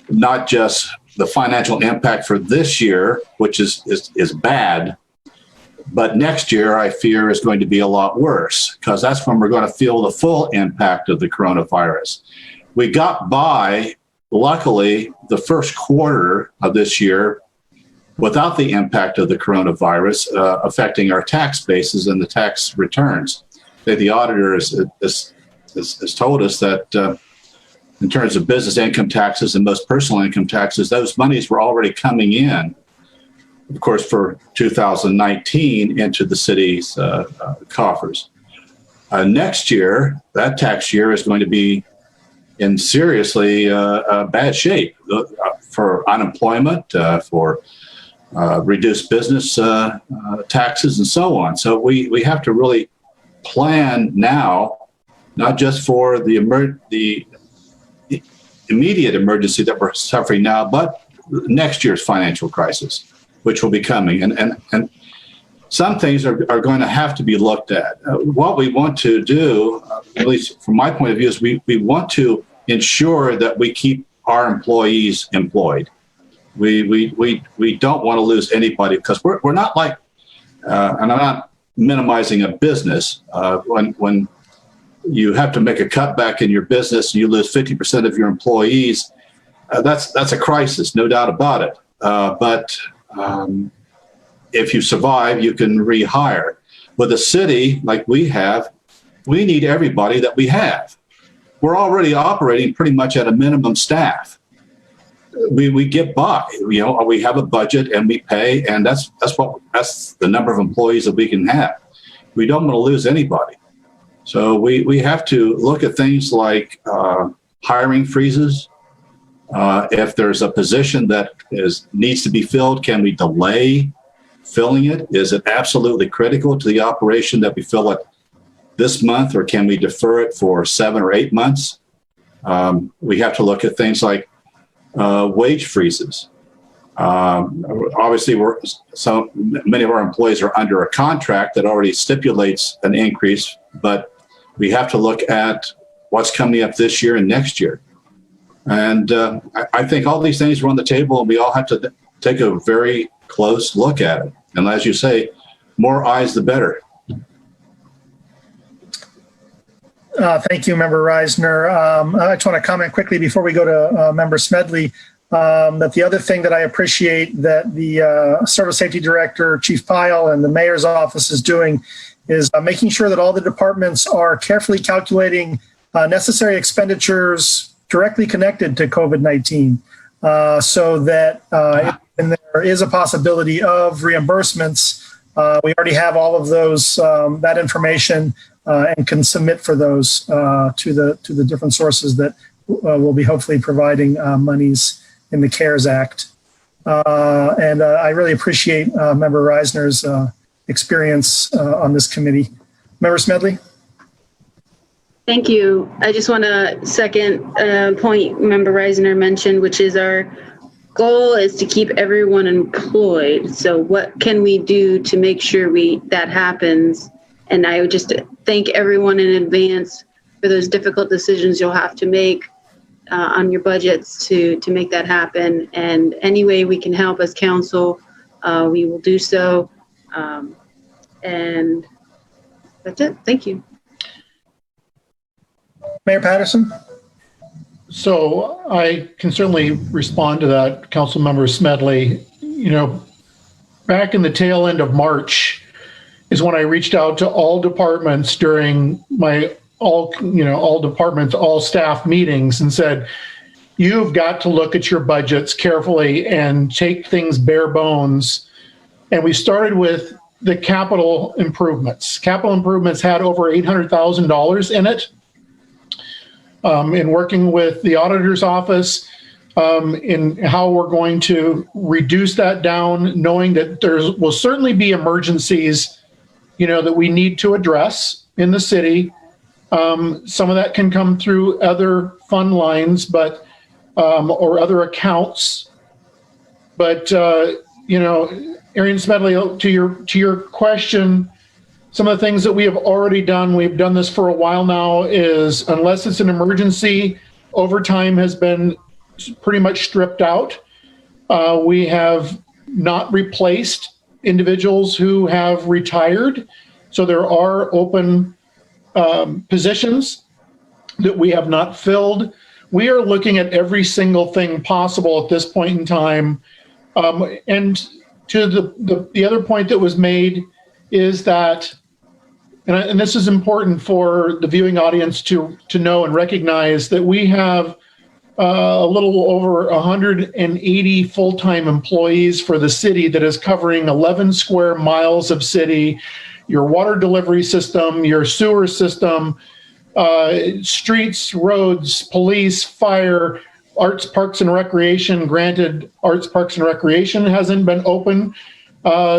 not just the financial impact for this year, which is bad, but next year I fear is going to be a lot worse, because that's when we're going to feel the full impact of the coronavirus. We got by, luckily, the first quarter of this year without the impact of the coronavirus affecting our tax bases and the tax returns. The auditor has told us that in terms of business income taxes and most personal income taxes, those monies were already coming in, of course, for 2019 into the city's coffers. Next year, that tax year is going to be in seriously bad shape for unemployment, for reduced business taxes, and so on. So we have to really plan now, not just for the immediate emergency that we're suffering now, but next year's financial crisis, which will be coming. And some things are going to have to be looked at. What we want to do, at least from my point of view, is we want to ensure that we keep our employees employed. We don't want to lose anybody, because we're not like, and I'm not minimizing a business, when you have to make a cutback in your business and you lose 50% of your employees, that's a crisis, no doubt about it. But if you survive, you can rehire. With a city like we have, we need everybody that we have. We're already operating pretty much at a minimum staff. We get by, we have a budget and we pay, and that's the number of employees that we can have. We don't want to lose anybody. So we have to look at things like hiring freezes. If there's a position that needs to be filled, can we delay filling it? Is it absolutely critical to the operation that we fill it this month, or can we defer it for 7 or 8 months? We have to look at things like wage freezes. Obviously, many of our employees are under a contract that already stipulates an increase, but we have to look at what's coming up this year and next year. And I think all these things are on the table, and we all have to take a very close look at it. And as you say, more eyes the better. Thank you, Member Reisner. I just want to comment quickly before we go to Member Smedley that the other thing that I appreciate that the Service Safety Director, Chief Pyle, and the Mayor's office is doing is making sure that all the departments are carefully calculating necessary expenditures directly connected to COVID-19 so that if there is a possibility of reimbursements, we already have all of those, that information and can submit for those to the different sources that will be hopefully providing monies in the CARES Act. And I really appreciate Member Reisner's experience on this committee. Member Smedley? Thank you. I just want to second point Member Reisner mentioned, which is our goal is to keep everyone employed. So what can we do to make sure that happens? And I would just thank everyone in advance for those difficult decisions you'll have to make on your budgets to make that happen. And any way we can help as council, we will do so. And that's it. Thank you. Mayor Patterson? So I can certainly respond to that, Councilmember Smedley. You know, back in the tail end of March is when I reached out to all departments during my all departments, all staff meetings and said, you've got to look at your budgets carefully and take things bare bones. And we started with the capital improvements. Capital improvements had over $800,000 in it. In working with the auditor's office in how we're going to reduce that down, knowing that there will certainly be emergencies, that we need to address in the city. Some of that can come through other fund lines, but or other accounts. But Arian Smedley, to your question, some of the things that we have already done, we've done this for a while now, is unless it's an emergency, overtime has been pretty much stripped out. We have not replaced individuals who have retired. So there are open positions that we have not filled. We are looking at every single thing possible at this point in time. And to the other point that was made is that, and this is important for the viewing audience to know and recognize, that we have a little over 180 full-time employees for the city that is covering 11 square miles of city, your water delivery system, your sewer system, streets, roads, police, fire, arts, parks, and recreation. Granted, arts, parks, and recreation hasn't been open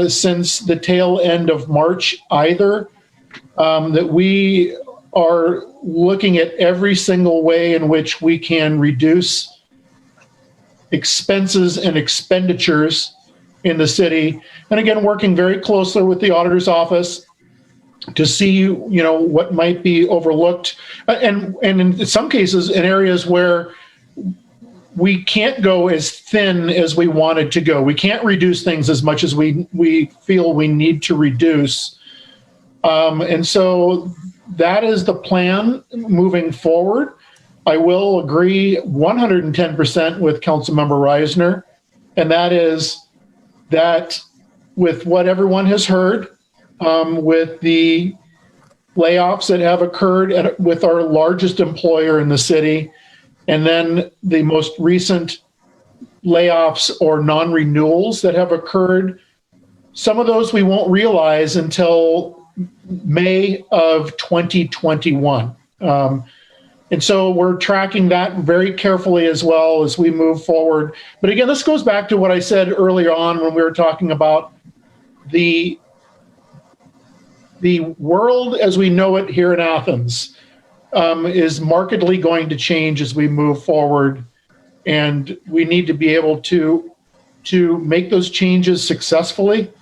since the tail end of March either. That we are looking at every single way in which we can reduce expenses and expenditures in the city. And again, working very closely with the auditor's office to see, what might be overlooked. And in some cases, in areas where we can't go as thin as we wanted to go. We can't reduce things as much as we feel we need to reduce. And so that is the plan moving forward. I will agree 110% with Councilmember Reisner, and that is that with what everyone has heard, with the layoffs that have occurred with our largest employer in the city, and then the most recent layoffs or non-renewals that have occurred, some of those we won't realize until May of 2021. And so we're tracking that very carefully as well as we move forward. But again, this goes back to what I said earlier on when we were talking about the world as we know it here in Athens is markedly going to change as we move forward. And we need to be able to make those changes successfully.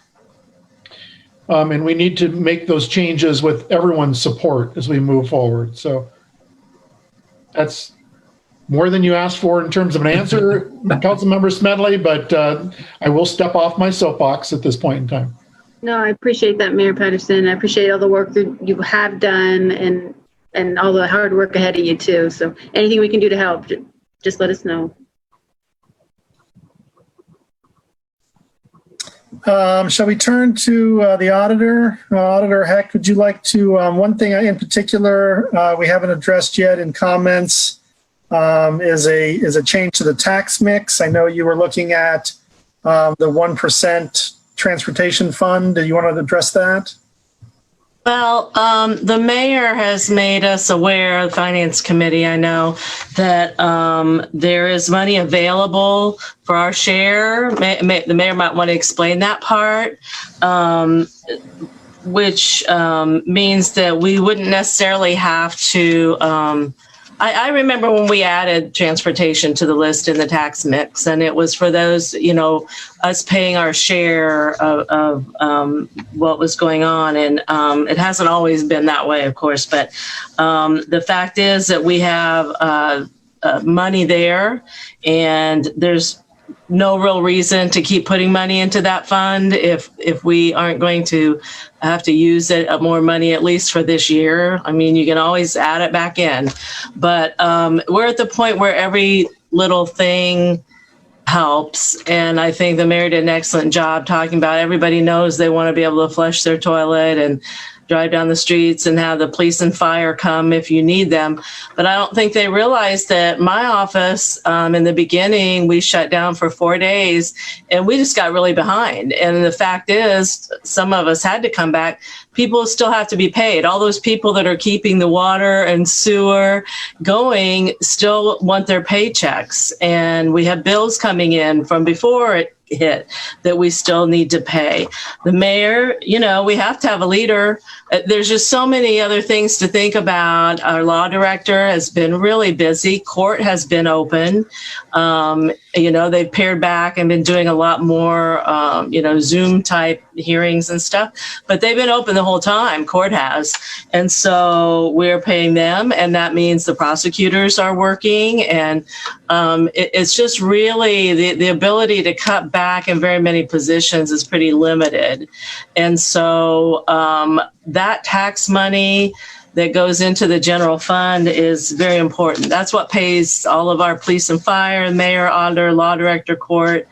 And we need to make those changes with everyone's support as we move forward. So that's more than you asked for in terms of an answer, Councilmember Smedley, but I will step off my soapbox at this point in time. No, I appreciate that, Mayor Patterson. I appreciate all the work that you have done and all the hard work ahead of you too. So anything we can do to help, just let us know. Shall we turn to the auditor? Auditor Heck, would you like to, one thing in particular we haven't addressed yet in comments is a change to the tax mix. I know you were looking at the 1% transportation fund. Do you want to address that? Well, the mayor has made us aware, the finance committee, I know, that there is money available for our share. The mayor might want to explain that part, which means that we wouldn't necessarily have to, I remember when we added transportation to the list in the tax mix, and it was for those, us paying our share of what was going on. And it hasn't always been that way, of course, but the fact is that we have money there, and there's no real reason to keep putting money into that fund if we aren't going to have to use it more money, at least for this year. I mean, you can always add it back in, but we're at the point where every little thing helps. And I think the mayor did an excellent job talking about everybody knows they want to be able to flush their toilet and drive down the streets and have the police and fire come if you need them. But I don't think they realize that my office, in the beginning, we shut down for 4 days and we just got really behind. And the fact is, some of us had to come back. People still have to be paid. All those people that are keeping the water and sewer going still want their paychecks. And we have bills coming in from before it hit that we still need to pay. The mayor, we have to have a leader. There's just so many other things to think about. Our law director has been really busy. Court has been open. They've pared back and been doing a lot more, Zoom type hearings and stuff, but they've been open the whole time. Court has. And so we're paying them, and that means the prosecutors are working. And it's just really the ability to cut back in very many positions is pretty limited. And so that tax money that goes into the general fund is very important. That's what pays all of our police and fire, mayor, auditor, law director, court.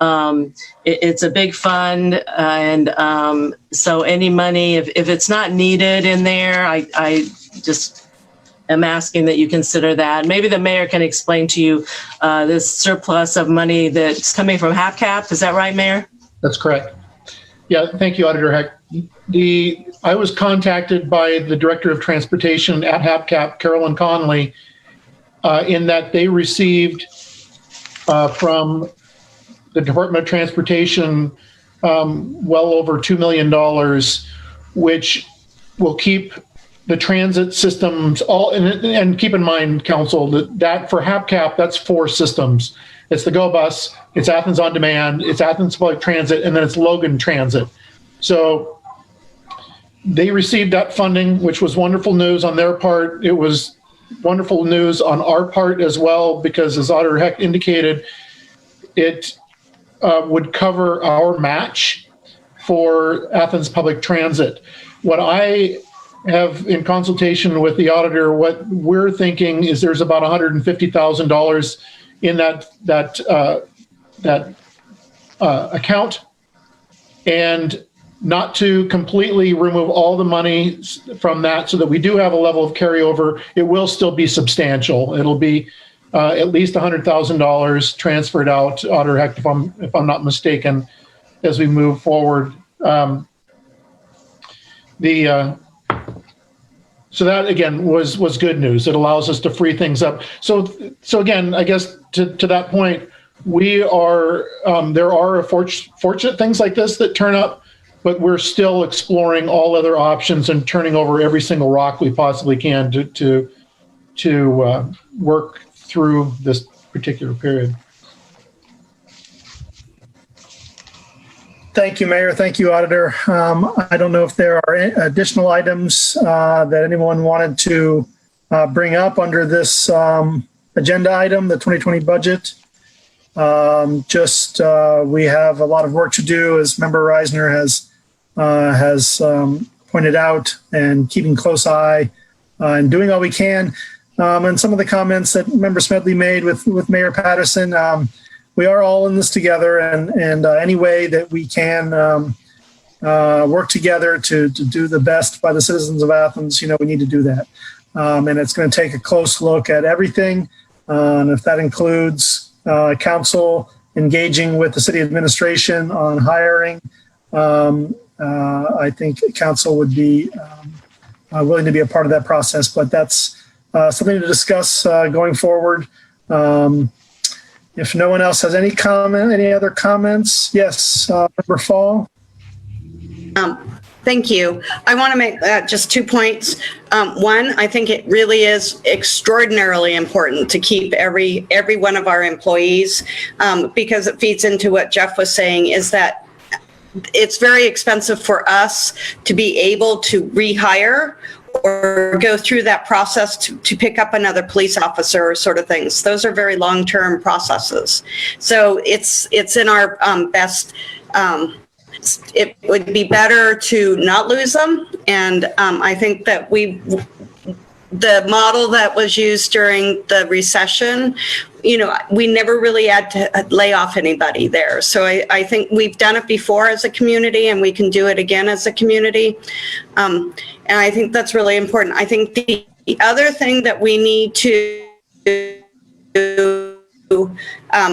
It's a big fund. And so any money, if it's not needed in there, I just am asking that you consider that. Maybe the mayor can explain to you this surplus of money that's coming from HAPCAP. Is that right, Mayor? That's correct. Yeah, thank you, Auditor Heck. I was contacted by the Director of Transportation at HAPCAP, Carolyn Conley, in that they received from the Department of Transportation well over $2 million, which will keep the transit systems all, and keep in mind, Council, that for HAPCAP, that's 4 systems. It's the GO Bus, it's Athens On Demand, it's Athens Public Transit, and then it's Logan Transit. So they received that funding, which was wonderful news on their part. It was wonderful news on our part as well, because as Auditor Heck indicated, it would cover our match for Athens Public Transit. What I have in consultation with the auditor, what we're thinking is there's about $150,000 in that account, and not to completely remove all the money from that so that we do have a level of carryover. It will still be substantial. It'll be at least $100,000 transferred out, Auditor Heck, if I'm not mistaken, as we move forward. So that again was good news. It allows us to free things up. So again, I guess to that point, we are there are fortunate things like this that turn up, but we're still exploring all other options and turning over every single rock we possibly can to work through this particular period. Thank you, Mayor. Thank you, Auditor. I don't know if there are additional items that anyone wanted to bring up under this agenda item, the 2020 budget. We have a lot of work to do, as Member Reisner has pointed out, and keeping close eye and doing all we can. And some of the comments that Member Smedley made with Mayor Patterson, we are all in this together, and any way that we can work together to do the best by the citizens of Athens, we need to do that. And it's going to take a close look at everything. And if that includes council engaging with the city administration on hiring, I think council would be willing to be a part of that process. But that's something to discuss going forward. If no one else has any other comments, yes, Member Fall. Thank you. I want to make just 2 points. One, I think it really is extraordinarily important to keep every one of our employees, because it feeds into what Jeff was saying, is that it's very expensive for us to be able to rehire or go through that process to pick up another police officer, sort of things. Those are very long-term processes. So it's in our best. It would be better to not lose them. And I think that the model that was used during the recession, we never really had to lay off anybody there. So I think we've done it before as a community, and we can do it again as a community. And I think that's really important. I think the other thing that we need to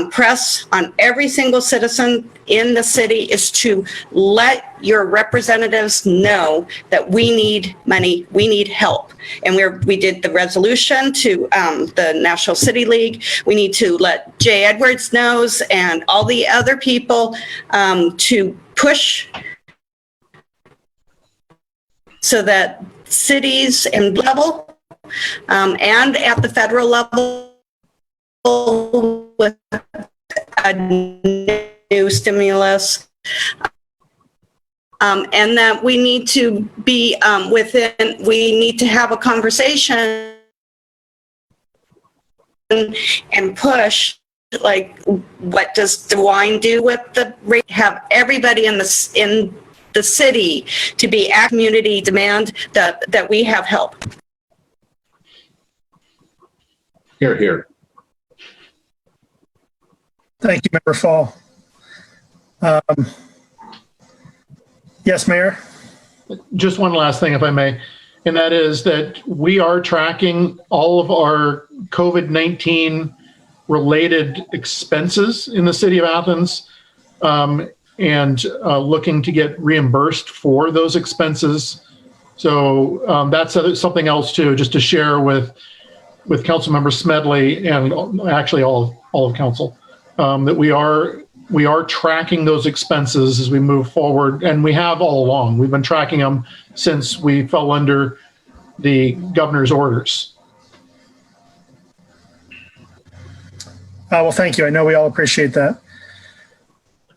press on every single citizen in the city is to let your representatives know that we need money, we need help. And we did the resolution to the National City League. We need to let Jay Edwards knows and all the other people to push so that cities and level and at the federal level with a new stimulus, and that we need to be we need to have a conversation and push, like, what does DeWine do with the rate? Have everybody in the city to be a community demand that we have help. Here, here. Thank you, Member Fall. Yes, Mayor. Just one last thing, if I may, and that is that we are tracking all of our COVID-19 related expenses in the city of Athens, and looking to get reimbursed for those expenses. So that's something else too, just to share with Councilmember Smedley and actually all of council, that we are tracking those expenses as we move forward, and we have all along. We've been tracking them since we fell under the governor's orders. Well, thank you. I know we all appreciate that.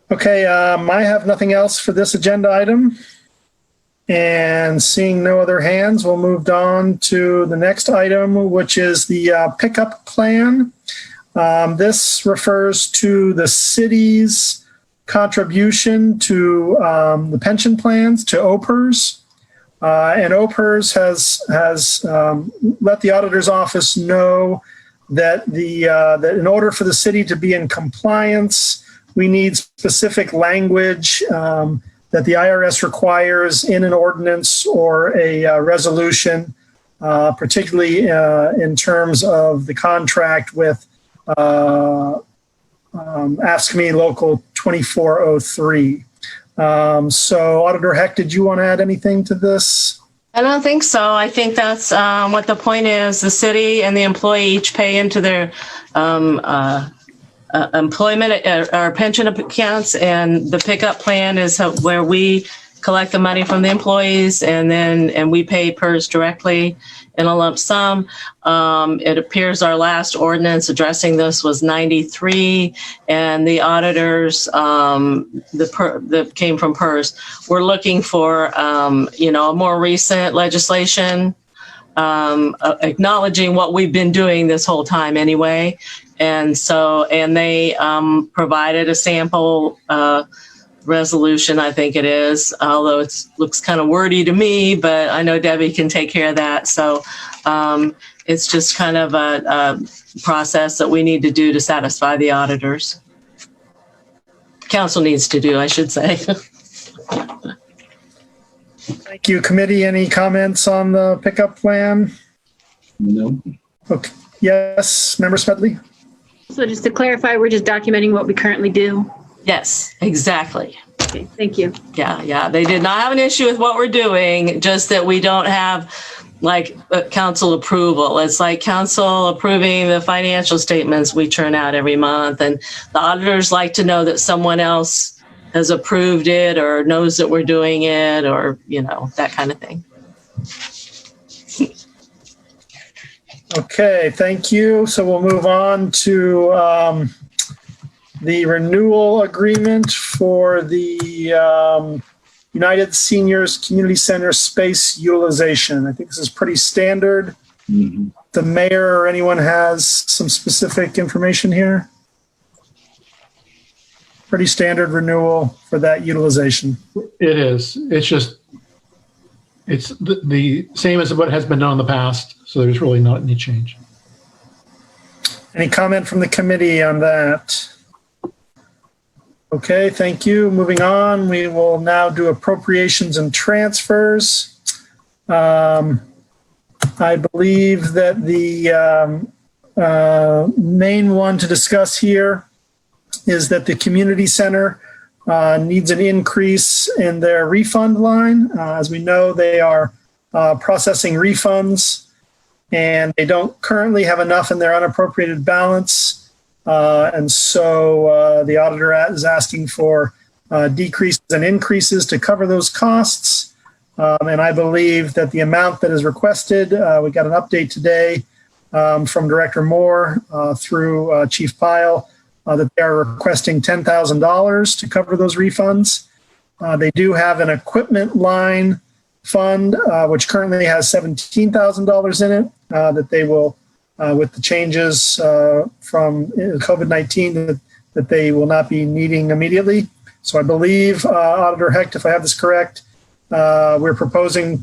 Okay, I have nothing else for this agenda item. And seeing no other hands, we'll move on to the next item, which is the pickup plan. This refers to the city's contribution to the pension plans, to OPERS. And OPERS has let the auditor's office know that that in order for the city to be in compliance, we need specific language that the IRS requires in an ordinance or a resolution, particularly in terms of the contract with AFSCME Local 2403. So Auditor Heck, did you want to add anything to this? I don't think so. I think that's what the point is. The city and the employee each pay into their employment or pension accounts, and the pickup plan is where we collect the money from the employees, and we pay PERS directly in a lump sum. It appears our last ordinance addressing this was 93, and the auditors that came from PERS. We're looking for a more recent legislation acknowledging what we've been doing this whole time anyway. And they provided a sample resolution, I think it is, although it looks kind of wordy to me, but I know Debbie can take care of that. So it's just kind of a process that we need to do to satisfy the auditors. Council needs to do, I should say. Thank you. Committee, any comments on the pickup plan? No. Okay. Yes, Member Smedley? So just to clarify, we're just documenting what we currently do. Yes, exactly. Okay, thank you. Yeah. They did not have an issue with what we're doing, just that we don't have like council approval. It's like council approving the financial statements we churn out every month. And the auditors like to know that someone else has approved it or knows that we're doing it, or, that kind of thing. Okay, thank you. So we'll move on to the renewal agreement for the United Seniors Community Center space utilization. I think this is pretty standard. Mm-hmm. The mayor or anyone has some specific information here? Pretty standard renewal for that utilization. It is. It's the same as what has been done in the past. So there's really not any change. Any comment from the committee on that? Okay, thank you. Moving on, we will now do appropriations and transfers. I believe that the main one to discuss here is that the community center needs an increase in their refund line. As we know, they are processing refunds, and they don't currently have enough in their unappropriated balance. And so the auditor is asking for decreases and increases to cover those costs. And I believe that the amount that is requested, we got an update today from Director Moore through Chief Pyle, that they are requesting $10,000 to cover those refunds. They do have an equipment line fund, which currently has $17,000 in it, that they will, with the changes from COVID-19, that they will not be needing immediately. So I believe, Auditor Hecht, if I have this correct, we're proposing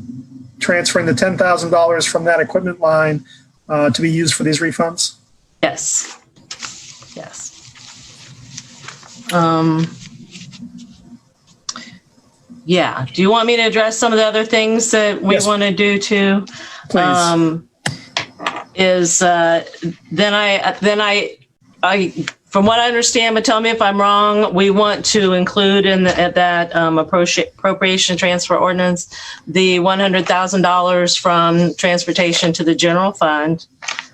transferring the $10,000 from that equipment line to be used for these refunds. Yes. Yeah. Do you want me to address some of the other things that we want to do too? Please. From what I understand, but tell me if I'm wrong, we want to include in that appropriation transfer ordinance the $100,000 from transportation to the general fund.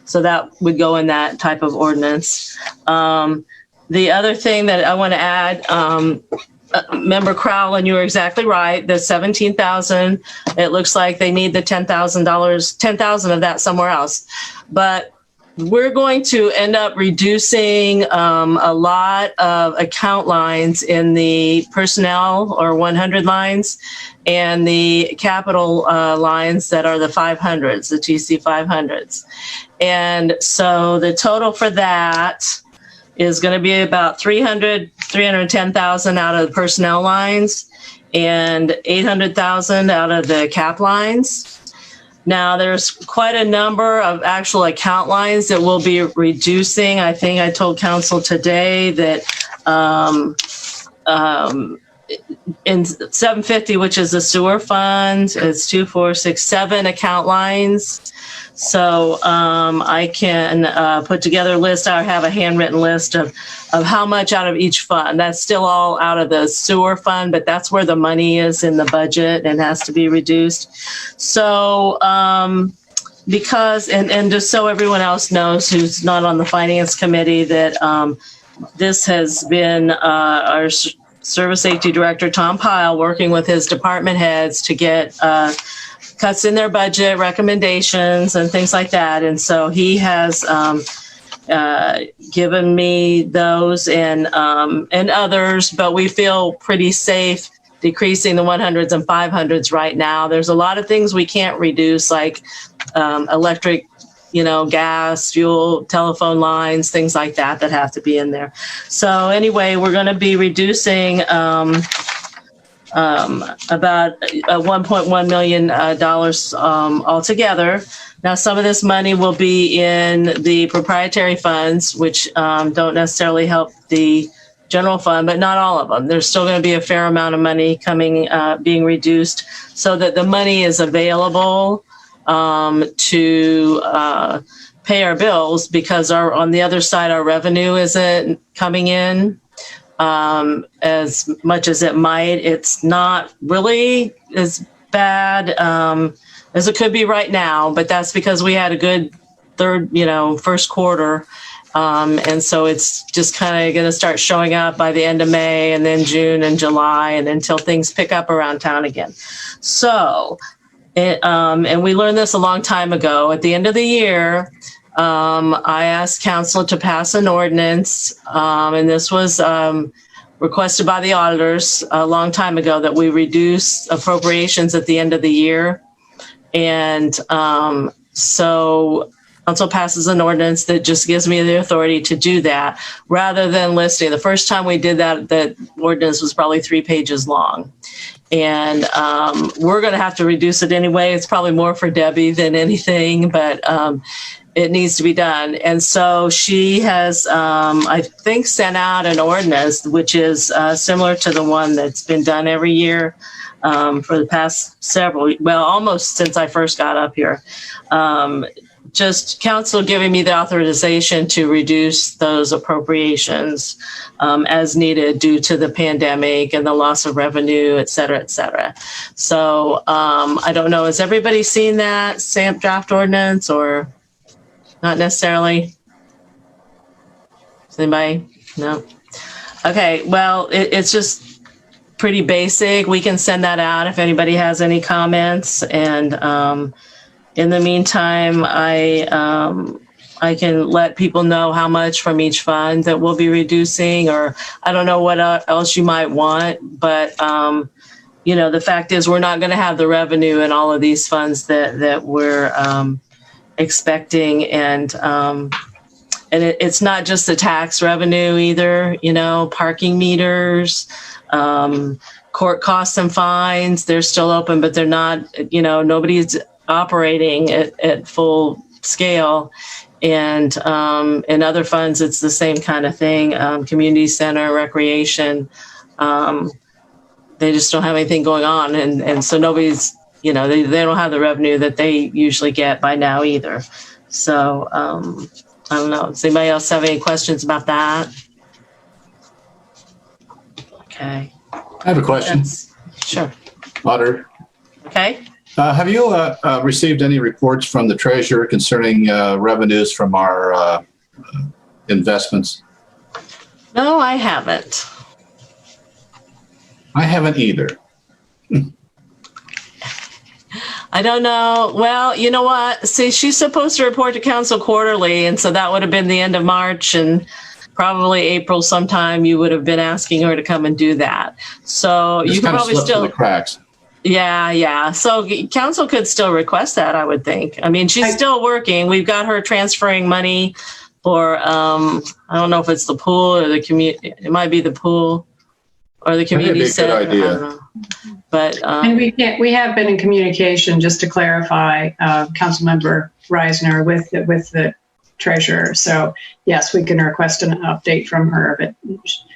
So that would go in that type of ordinance. The other thing that I want to add, Member Crowell, and you were exactly right, the $17,000, it looks like they need the $10,000, 10,000 of that somewhere else. But we're going to end up reducing a lot of account lines in the personnel or 100 lines and the capital lines that are the 500s, the TC 500s. And so the total for that is going to be about 310,000 out of the personnel lines and 800,000 out of the cap lines. Now, there's quite a number of actual account lines that we'll be reducing. I think I told council today that in 750, which is the sewer fund, it's 2, 4, 6, 7 account lines. So I can put together a list. I have a handwritten list of how much out of each fund. That's still all out of the sewer fund, but that's where the money is in the budget and has to be reduced. So because, and just so everyone else knows who's not on the finance committee, that this has been our Service Safety Director, Tom Pyle, working with his department heads to get cuts in their budget, recommendations, and things like that. And so he has given me those and others, but we feel pretty safe decreasing the 100s and 500s right now. There's a lot of things we can't reduce, like electric, gas, fuel, telephone lines, things like that have to be in there. So anyway, we're going to be reducing about $1.1 million altogether. Now, some of this money will be in the proprietary funds, which don't necessarily help the general fund, but not all of them. There's still going to be a fair amount of money coming, being reduced, so that the money is available to pay our bills, because on the other side, our revenue isn't coming in as much as it might. It's not really as bad as it could be right now, but that's because we had a good first quarter. And so it's just kind of going to start showing up by the end of May, and then June and July, and until things pick up around town again. So, and we learned this a long time ago. At the end of the year, I asked council to pass an ordinance, and this was requested by the auditors a long time ago, that we reduce appropriations at the end of the year. And so council passes an ordinance that just gives me the authority to do that, rather than listing. The first time we did that, that ordinance was probably 3 pages long. And we're going to have to reduce it anyway. It's probably more for Debbie than anything, but it needs to be done. And so she has, I think, sent out an ordinance, which is similar to the one that's been done every year for the past almost since I first got up here. Just council giving me the authorization to reduce those appropriations as needed due to the pandemic and the loss of revenue, et cetera, et cetera. So I don't know, has everybody seen that SAMP draft ordinance, or not necessarily? Does anybody? No? Okay, well, it's just pretty basic. We can send that out if anybody has any comments. And in the meantime, I can let people know how much from each fund that we'll be reducing, or I don't know what else you might want. But, the fact is, we're not going to have the revenue in all of these funds that we're expecting. And it's not just the tax revenue either, parking meters, court costs and fines, they're still open, but they're not, nobody's operating at full scale. And in other funds, it's the same kind of thing. Community center, recreation, they just don't have anything going on. And so nobody's, they don't have the revenue that they usually get by now either. So I don't know. Does anybody else have any questions about that? Okay. I have a question. Sure. Auditor. Okay. Have you received any reports from the treasurer concerning revenues from our investments? No, I haven't. I haven't either. I don't know. Well, you know what? See, she's supposed to report to council quarterly, and so that would have been the end of March, and probably April sometime you would have been asking her to come and do that. So you could probably still through the cracks. Yeah. So council could still request that, I would think. I mean, she's still working. We've got her transferring money for, I don't know if it's the pool or the community. It might be the pool or the community center. That'd be a good idea. But and we have been in communication, just to clarify, Councilmember Reisner with the treasurer. So yes, we can request an update from her, but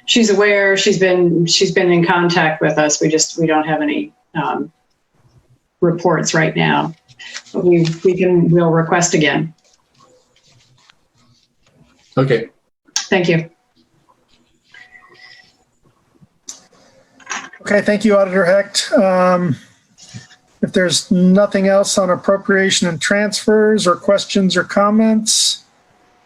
she's aware. She's been in contact with us. We don't have any reports right now, but we'll request again. Okay. Thank you. Okay, thank you, Auditor Hecht. If there's nothing else on appropriation and transfers or questions or comments,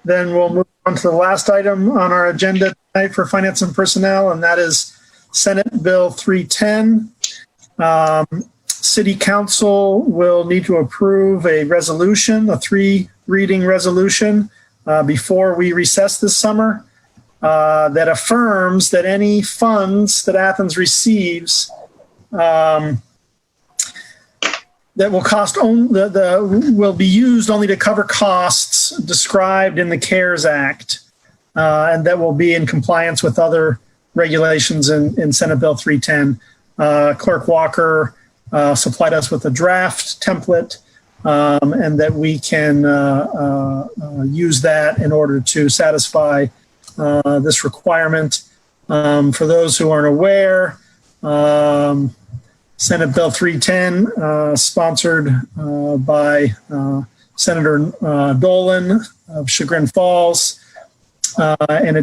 then we'll move on to the last item on our agenda tonight for Finance and Personnel, and that is Senate Bill 310. City Council will need to approve a resolution, a 3-reading resolution, before we recess this summer, that affirms that any funds that Athens receives that will cost will be used only to cover costs described in the CARES Act, and that will be in compliance with other regulations in Senate Bill 310. Clerk Walker supplied us with a draft template, and that we can use that in order to satisfy this requirement. For those who aren't aware, Senate Bill 310, sponsored by Senator Dolan of Chagrin Falls, and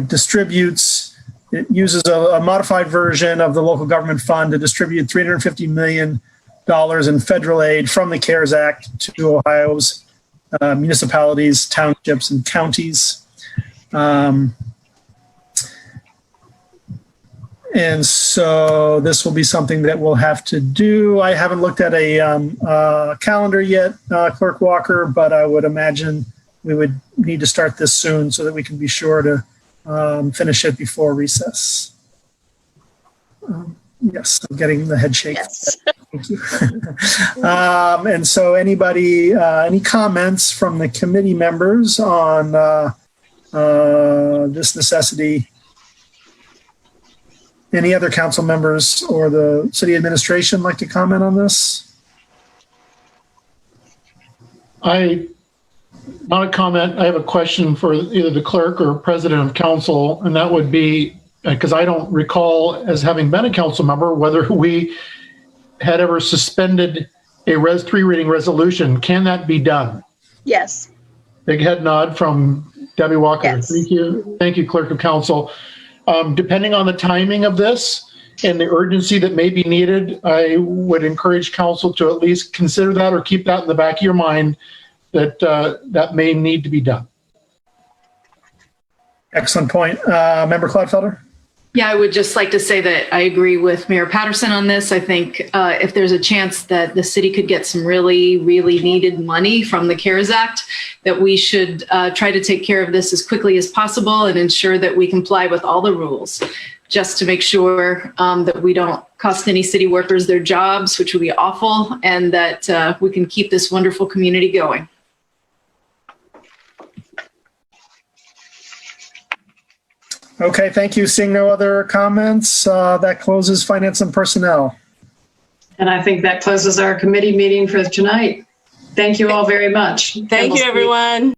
it uses a modified version of the local government fund to distribute $350 million in federal aid from the CARES Act to Ohio's municipalities, townships, and counties. And so this will be something that we'll have to do. I haven't looked at a calendar yet, Clerk Walker, but I would imagine we would need to start this soon so that we can be sure to finish it before recess. Yes, I'm getting the head shake. Yes. Thank you. And so anybody, any comments from the committee members on this necessity? Any other council members or the city administration like to comment on this? Not a comment. I have a question for either the clerk or president of council, and that would be, because I don't recall as having been a council member, whether we had ever suspended a Res 3 reading resolution. Can that be done? Yes. Big head nod from Debbie Walker. Yes. Thank you. Thank you, clerk of council. Depending on the timing of this and the urgency that may be needed, I would encourage council to at least consider that or keep that in the back of your mind that that may need to be done. Excellent point. Member Clodfelder? Yeah, I would just like to say that I agree with Mayor Patterson on this. I think if there's a chance that the city could get some really, really needed money from the CARES Act, that we should try to take care of this as quickly as possible and ensure that we comply with all the rules, just to make sure that we don't cost any city workers their jobs, which would be awful, and that we can keep this wonderful community going. Okay, thank you. Seeing no other comments, that closes Finance and Personnel. And I think that closes our committee meeting for tonight. Thank you all very much. Thank you, everyone.